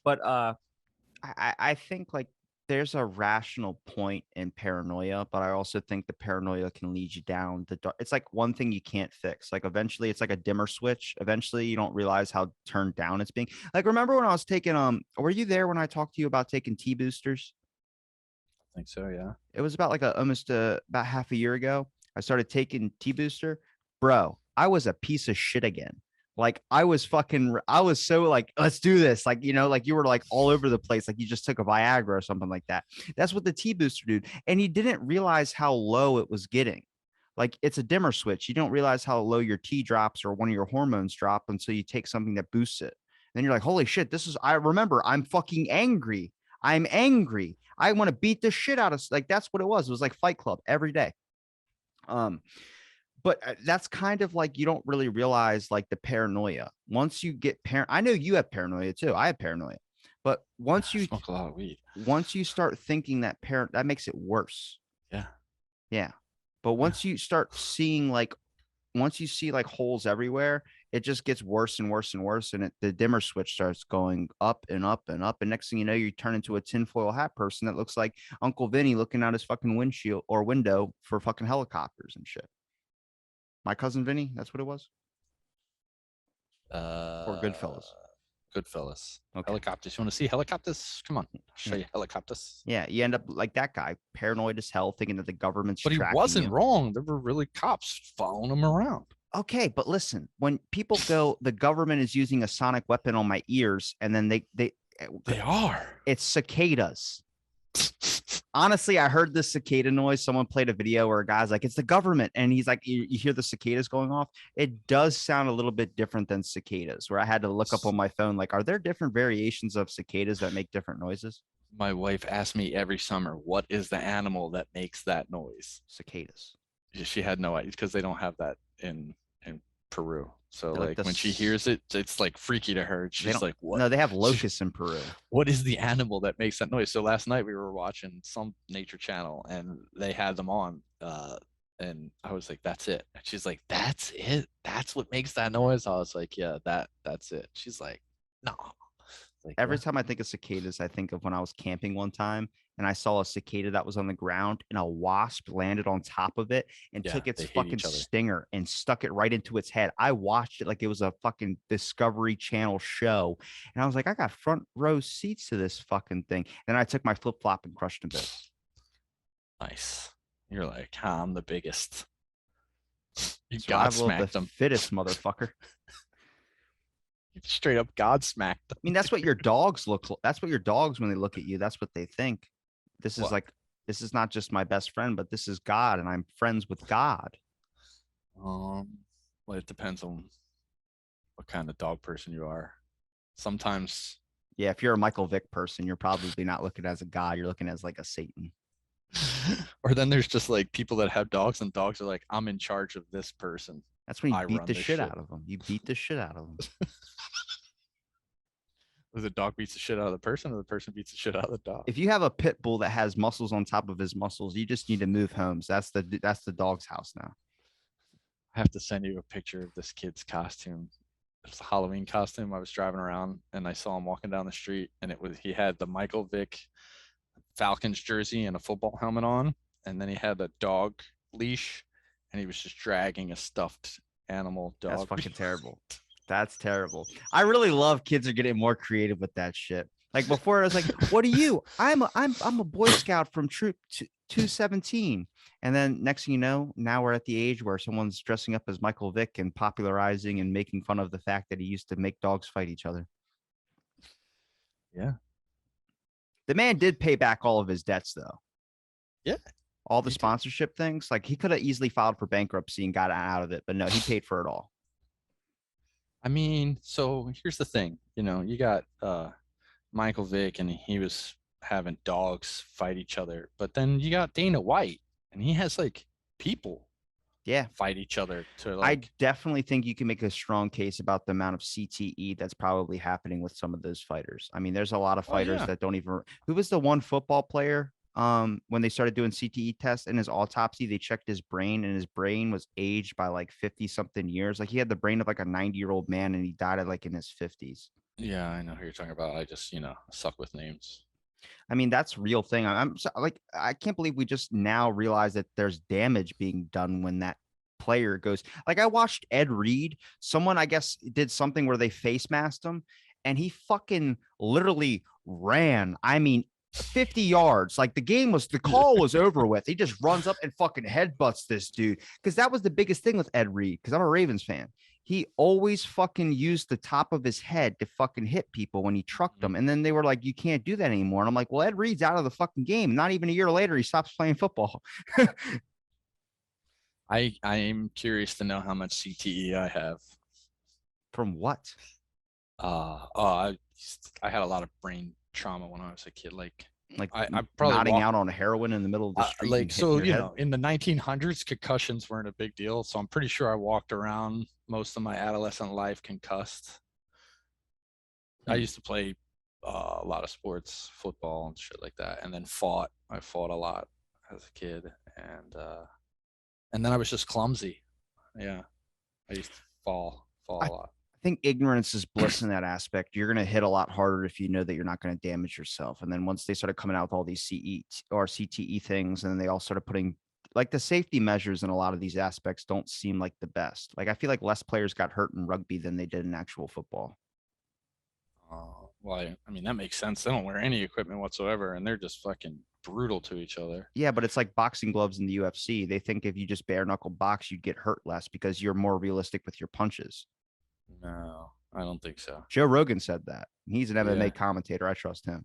But I think like there's a rational point in paranoia, but I also think the paranoia can lead you down the dark. It's like one thing you can't fix. Like eventually it's like a dimmer switch. Eventually you don't realize how turned down it's being. Like remember when I was taking were you there when I talked to you about taking T boosters? I think so, yeah. It was about like almost about half a year ago. I started taking T booster. Bro, I was a piece of shit again. Like I was so like, let's do this. Like, like you were like all over the place. Like you just took a Viagra or something like that. That's what the T booster did. And you didn't realize how low it was getting. Like it's a dimmer switch. You don't realize how low your T drops or one of your hormones drop until you take something that boosts it. Then you're like, holy shit, I remember I'm fucking angry. I'm angry. I want to beat the shit out of like, that's what it was. It was like Fight Club every day. But that's kind of like you don't really realize like the paranoia. Once you get I know you have paranoia too. I have paranoia. But once I you smoke a lot of weed. once you start thinking that that makes it worse. Yeah. Yeah. But once you start seeing like once you see like holes everywhere, it just gets worse and worse and worse. And the dimmer switch starts going up and up and up. And next thing you know, you turn into a tinfoil hat person that looks like Uncle Vinny looking out his fucking windshield or window for fucking helicopters and shit. My cousin Vinny, that's what it was. Or Uh, Goodfellas. Goodfellas. Okay. Helicopters. You want to see helicopters? Come on, I'll show Yeah. you helicopters. Yeah. You end up like that guy, paranoid as hell, thinking that the government's But he tracking wasn't you. wrong. There were really cops following him around. Okay, but listen, when people go, the government is using a sonic weapon on my ears, and then They are. it's cicadas. Honestly, I heard this cicada noise. Someone played a video where a guy's like, it's the government. And he's like, you hear the cicadas going off. It does sound a little bit different than cicadas, where I had to look up on my phone, like, are there different variations of cicadas that make different noises? My wife asks me every summer, what is the animal that makes that noise? Cicadas. She had no idea because they don't have that in Peru. So They're like when she hears it, it's like freaky to her. She's like, what? No, they have locusts in Peru. What is the animal that makes that noise? So last night we were watching some nature channel and they had them on. And I was like, that's it. And she's like, that's it? That's what makes that noise? I was like, yeah, that's it. She's like, no. Like, Every time I think of cicadas, I think of when I was camping one time and I saw a cicada that was on the ground and a wasp landed on top of it and yeah, took its they hate fucking each other. stinger and stuck it right into its head. I watched it like it was a fucking Discovery Channel show. And I was like, I got front row seats to this fucking thing. And I took my flip flop and crushed a bit. Nice. You're like, I'm the biggest. You Survival of Godsmacked the them. fittest, motherfucker. You straight up Godsmacked them. I mean, that's what your dogs look like. That's what your dogs, when they look at you, that's what they think. This is What? like, this is not just my best friend, but this is God, and I'm friends with God. Well, it depends on what kind of dog person you are. Sometimes, Yeah, if you're a Michael Vick person, you're probably not looking as a God. You're looking as like a Satan. or then there's just like people that have dogs, and dogs are like, I'm in charge of this person. That's when you I beat run the this shit shit. out of them. You beat the shit out of them. The dog beats the shit out of the person, or the person beats the shit out of the dog. If you have a pit bull that has muscles on top of his muscles, you just need to move homes. That's the dog's house now. I have to send you a picture of this kid's costume. It was a Halloween costume. I was driving around and I saw him walking down the street, and he had the Michael Vick Falcons jersey and a football helmet on, and then he had a dog leash, and he was just dragging a stuffed animal dog. That's fucking terrible. That's terrible. I really love kids are getting more creative with that shit. Like before, I was like, "What are you? I'm a Boy Scout from Troop 217." And then next thing you know, now we're at the age where someone's dressing up as Michael Vick and popularizing and making fun of the fact that he used to make dogs fight each other. Yeah. The man did pay back all of his debts, though. Yeah. All the sponsorship things, like he could have easily filed for bankruptcy and got out of it, but no, he paid for it all. I mean, so here's the thing, you got Michael Vick, and he was having dogs fight each other, but then you got Dana White, and he has like people fight each other to like. I definitely think you can make a strong case about the amount of CTE that's probably happening with some of those fighters. I mean, there's a lot of fighters that don't even. Who was the one football player? When they started doing CTE tests in his autopsy, they checked his brain, and his brain was aged by like 50 something years. Like he had the brain of like a 90-year-old man, and he died at like in his 50s. Yeah, I know who you're talking about. I just, suck with names. I mean, that's real thing. I'm like, I can't believe we just now realize that there's damage being done when that player goes. Like I watched Ed Reed. Someone, I guess, did something where they face masked him, and he fucking literally ran. I mean, 50 yards. Like the call was over with. He just runs up and fucking headbutts this dude. Because that was the biggest thing with Ed Reed. Because I'm a Ravens fan. He always fucking used the top of his head to fucking hit people when he trucked them. And then they were like, you can't do that anymore. And I'm like, well, Ed Reed's out of the fucking game. Not even a year later, he stops playing football. I'm curious to know how much CTE I have. From what? I had a lot of brain trauma when I was a kid. Like I probably nodding out on heroin in the middle of the street. Like, so, in the 1900s, concussions weren't a big deal. So I'm pretty sure I walked around most of my adolescent life concussed. I used to play a lot of sports, football and shit like that. And then I fought a lot as a kid. And then I was just clumsy. Yeah. I used to fall fall I a lot. think ignorance is bliss in that aspect. You're going to hit a lot harder if you know that you're not going to damage yourself. And then once they started coming out with all these CE or CTE things, and then they all started putting like the safety measures in a lot of these aspects don't seem like the best. Like I feel like less players got hurt in rugby than they did in actual football. Well, I mean, that makes sense. They don't wear any equipment whatsoever, and they're just fucking brutal to each other. Yeah, but it's like boxing gloves in the UFC. They think if you just bare knuckle box, you'd get hurt less because you're more realistic with your punches. No, I don't think so. Joe Rogan said that. He's an MMA Yeah. commentator. I trust him.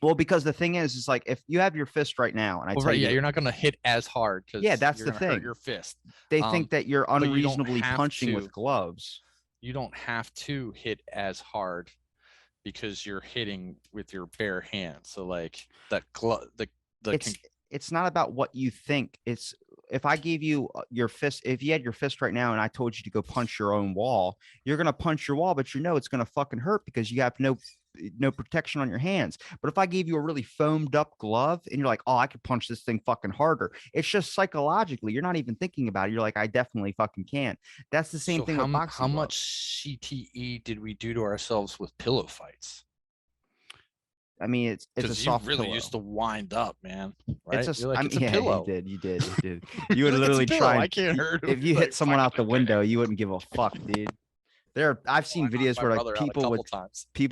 Well, because the thing is like if you have your fist right now, and I Well, tell right, you, yeah, you're not going to hit as hard because yeah, that's you're the going to hurt thing. your fist. They think that you're but you don't unreasonably have punching to. with gloves. You don't have to hit as hard because you're hitting with your bare hand. So like that glove, It's not about what you think. It's if I gave you your fist, if you had your fist right now and I told you to go punch your own wall, you're gonna punch your wall, but you know it's gonna fucking hurt because you have no protection on your hands. But if I gave you a really foamed up glove and you're like, oh, I could punch this thing fucking harder. It's just psychologically, you're not even thinking about it. You're like, I definitely fucking can. That's the same thing with boxing. How much CTE did we do to ourselves with pillow fights? I mean, it's a soft you really pillow. used to wind up, man. Right? It's a, You're like, it's a yeah, pillow. you did. You would Like, literally try. I can't hurt. If you hit someone out the window, you wouldn't give a fuck, dude. I've seen videos where like people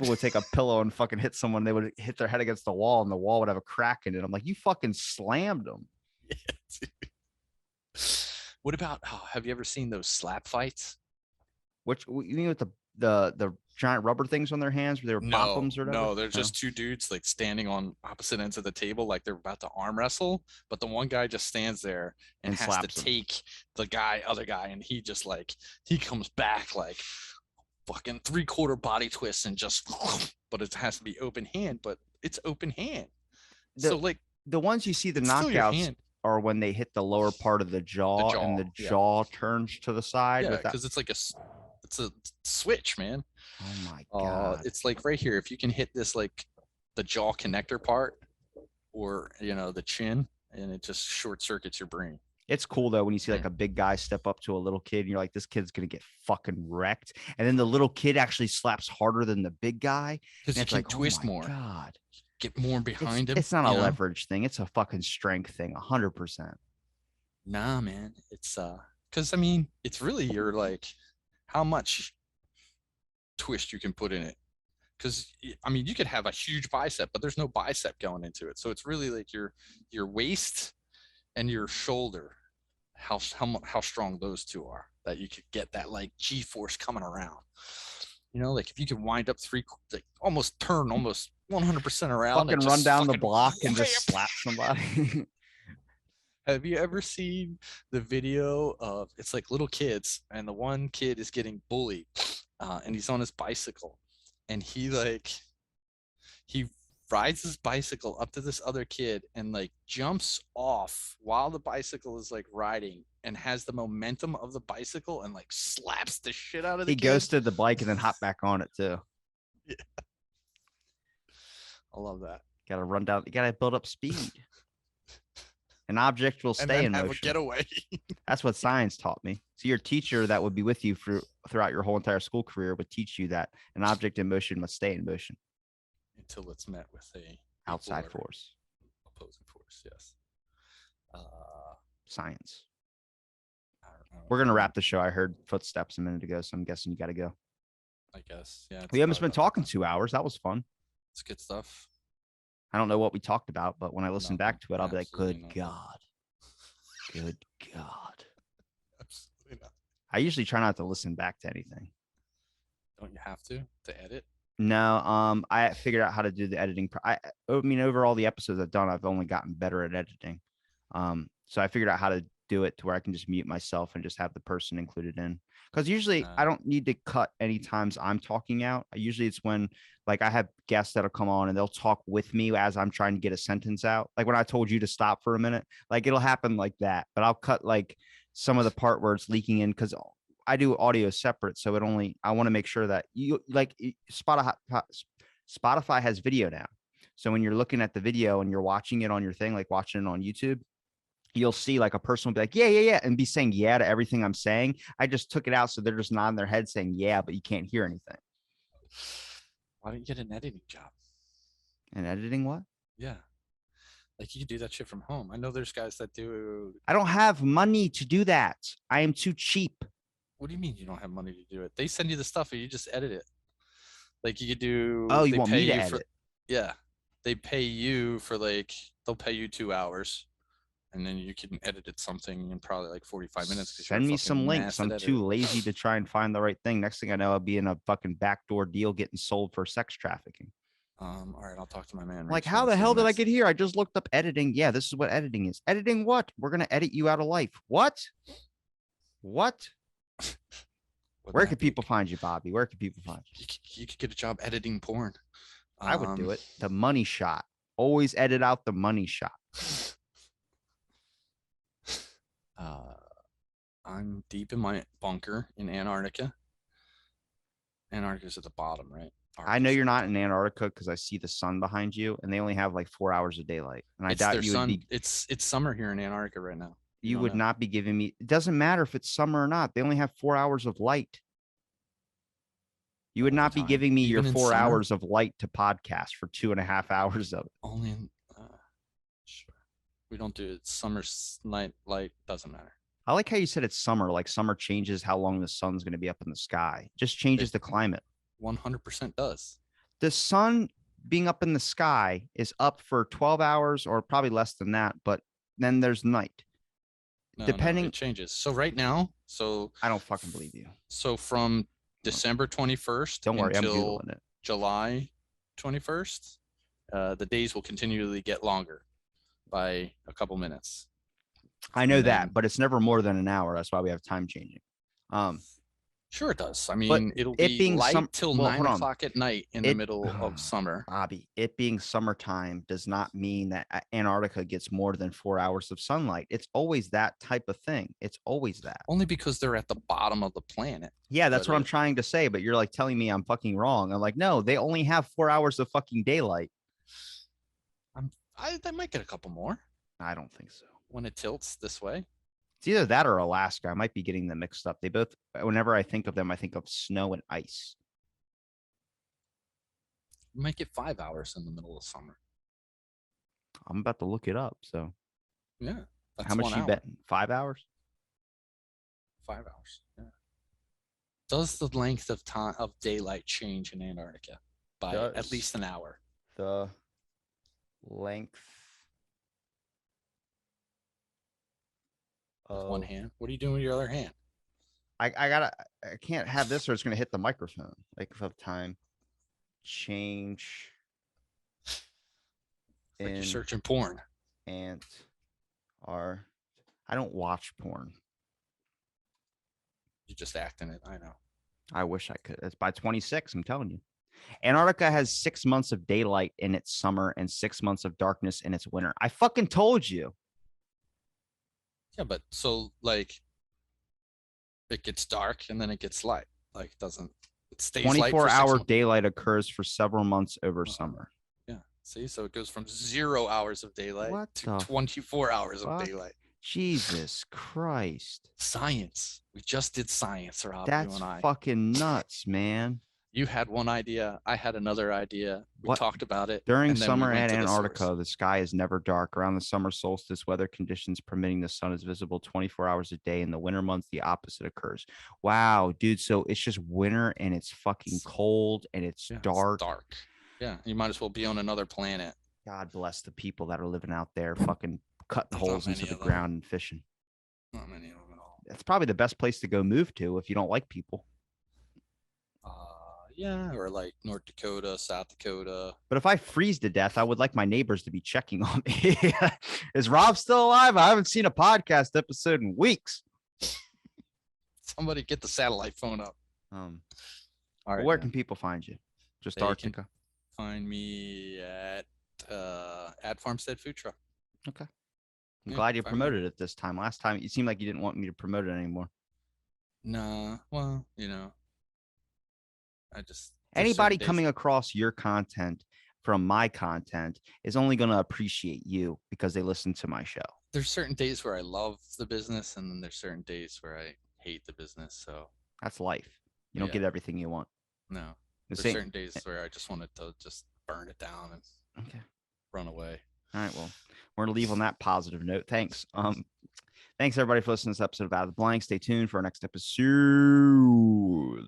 would take a pillow and fucking hit someone. They would hit their head against the wall, and the wall would have a crack in it. I'm like, you fucking slammed them. Yeah, what about? Have you ever seen those slap fights? Which you mean with the giant rubber things on their hands, where they were bopums or whatever? No, they're just two dudes like standing on opposite ends of the table, like they're about to arm wrestle. But the one guy just stands there and has to take the other guy, and he just like he comes back like fucking 3/4 body twist and just. But it has to be open hand. But it's open hand. So like the ones you see the knockouts are when they hit the lower part of the jaw and the jaw turns to the side. Yeah, because it's like it's a switch, man. Oh my god! It's like right here. If you can hit this, like the jaw connector part, or the chin, and it just short circuits your brain. It's cool though when you see like a big guy step up to a little kid, and you're like, this kid's gonna get fucking wrecked, and then the little kid actually slaps harder than the big guy because he can twist more. God, get more behind him. It's not a leverage thing. It's a fucking strength thing. 100%. Nah, man. It's because I mean, it's really your like how much twist you can put in it. Because I mean, you could have a huge bicep, but there's no bicep going into it. So it's really like your waist and your shoulder, how strong those two are, that you could get that like G-force coming around. Like if you could wind up almost turn almost 100% around, fucking run down the block and just slap somebody. Have you ever seen the video of it's like little kids, and the one kid is getting bullied, and he's on his bicycle, and he rides his bicycle up to this other kid and like jumps off while the bicycle is like riding and has the momentum of the bicycle and like slaps the shit out of the kid. He ghosted the bike and then hopped back on it too. Yeah. I love that. Gotta run down. You gotta build up speed. An object will stay in motion. Have a getaway. That's what science taught me. So your teacher that would be with you throughout your whole entire school career would teach you that an object in motion must stay in motion until it's met with a outside force, opposing force. Yes. Science. We're gonna wrap the show. I heard footsteps a minute ago, so I'm guessing you got to go. I guess. Yeah. We haven't been talking 2 hours. That was fun. It's good stuff. I don't know what we talked about, but when I listen back to it, I'll be like, good God. Good God. Absolutely not. I usually try not to listen back to anything. Don't you have to edit? No. I figured out how to do the editing. I mean, over all the episodes I've done, I've only gotten better at editing. So I figured out how to do it to where I can just mute myself and just have the person included in. Because usually I don't need to cut any times I'm talking out. Usually it's when like I have guests that'll come on and they'll talk with me as I'm trying to get a sentence out. Like when I told you to stop for a minute, like it'll happen like that. But I'll cut like some of the part where it's leaking in because I do audio separate. So I want to make sure that you like Spotify has video now. So when you're looking at the video and you're watching it on your thing, like watching it on YouTube, you'll see like a person will be like, yeah, yeah, yeah, and be saying yeah to everything I'm saying. I just took it out so they're just nodding their head saying yeah, but you can't hear anything. Why don't you get an editing job? And editing what? Yeah. Like you can do that shit from home. I know there's guys that do. I don't have money to do that. I am too cheap. What do you mean you don't have money to do it? They send you the stuff and you just edit it. Like you could Oh, do, you they want pay me to you for, edit? yeah, they pay you for like, they'll pay you 2 hours and then you can edit it something in probably like 45 minutes because you're a Send me some fucking links. master I'm editor. too lazy to try and find the right thing. Next thing I know, I'll be in a fucking backdoor deal getting sold for sex trafficking. All right, I'll talk to my man Like, Rachel how and the see hell when did I that's get here? I just looked up editing. Yeah, this is what editing is. Editing what? We're going to edit you out of life. What? What? Where can people find you, Bobby? Where can people find you? You could get a job editing porn. I would do it. The money shot. Always edit out the money shot. I'm deep in my bunker in Antarctica. Antarctica's at the bottom, right? I know you're not in Antarctica because I see the sun behind you, and they only have like 4 hours of daylight. And I It's doubt their you would sun. be. It's summer here in Antarctica right now. You don't would know. not be giving me. It doesn't matter if it's summer or not. They only have 4 hours of light. You would All the not be time. giving me your Even in 4 hours of light to podcast for 2.5 hours of it. Only in, sure. We don't do it. Summer night light doesn't matter. I like how you said it's summer. Like summer changes how long the sun's going to be up in the sky. Just changes the climate. 100% does. The sun being up in the sky is up for 12 hours or probably less than that, but then there's night. No, Depending, it changes. So right now, I don't fucking believe you. So from December 21st Don't worry, I'm until Googling it. July 21st, the days will continually get longer by a couple minutes. I know that, but it's never more than an hour. That's why we have time changing. Sure, it does. I mean, it'll be being light till well, 9 o'clock at night in the middle of summer. Bobby, it being summertime does not mean that Antarctica gets more than 4 hours of sunlight. It's always that type of thing. It's always that. Only because they're at the bottom of the planet. Yeah, that's what I'm trying to say. But you're like telling me I'm fucking wrong. I'm like, no, they only have 4 hours of fucking daylight. They might get a couple more. I don't think so. When it tilts this way. It's either that or Alaska. I might be getting them mixed up. They both, whenever I think of them, I think of snow and ice. You might get 5 hours in the middle of summer. I'm about to look it up. So, yeah. How much you betting? 5 hours? 5 hours. Yeah. Does the length of time of daylight change in Antarctica by at least an hour? The length with one hand. What are you doing with your other hand? I can't have this or it's going to hit the microphone. Like of time change. Like you're searching porn. I don't watch porn. You're just acting it. I know. I wish I could. It's by 26. I'm telling you. Antarctica has 6 months of daylight in its summer and 6 months of darkness in its winter. I fucking told you. Yeah, but so like it gets dark and then it gets light. Like it stays 24-hour daylight occurs for several months over summer. Yeah. See, so it goes from 0 hours of daylight to 24 hours of daylight. Jesus Christ. Science. We just did science, Rob. That's you and I. Fucking nuts, man. You had one idea. I had another idea. We talked about it. During summer at Antarctica, the sky is never dark. Around the summer solstice, weather conditions permitting, the sun is visible 24 hours a day. In the winter months, the opposite occurs. Wow, dude. So it's just winter and it's fucking cold and it's dark. It's dark. Yeah. You might as well be on another planet. God bless the people that are living out there fucking cutting holes into the ground and fishing. Not many of them at all. That's probably the best place to go move to if you don't like people. Yeah, or like North Dakota, South Dakota. But if I freeze to death, I would like my neighbors to be checking on me. Is Rob still alive? I haven't seen a podcast episode in weeks. Somebody get the satellite phone up. All right. Where can people find you? Just Arctica. Find me at Farmstead Food Truck. Okay. I'm glad you promoted it this time. Last time, it seemed like you didn't want me to promote it anymore. Nah, well, I just anybody coming across your content from my content is only going to appreciate you because they listen to my show. There's certain days where I love the business, and then there's certain days where I hate the business. So That's life. You don't yeah, get everything you want. no. The There's same. certain days where I just wanted to just burn it down and Okay. run away. All right. Well, we're going to leave on that positive note. Thanks. Thanks everybody for listening to this episode of Out of the Blank. Stay tuned for our next episode.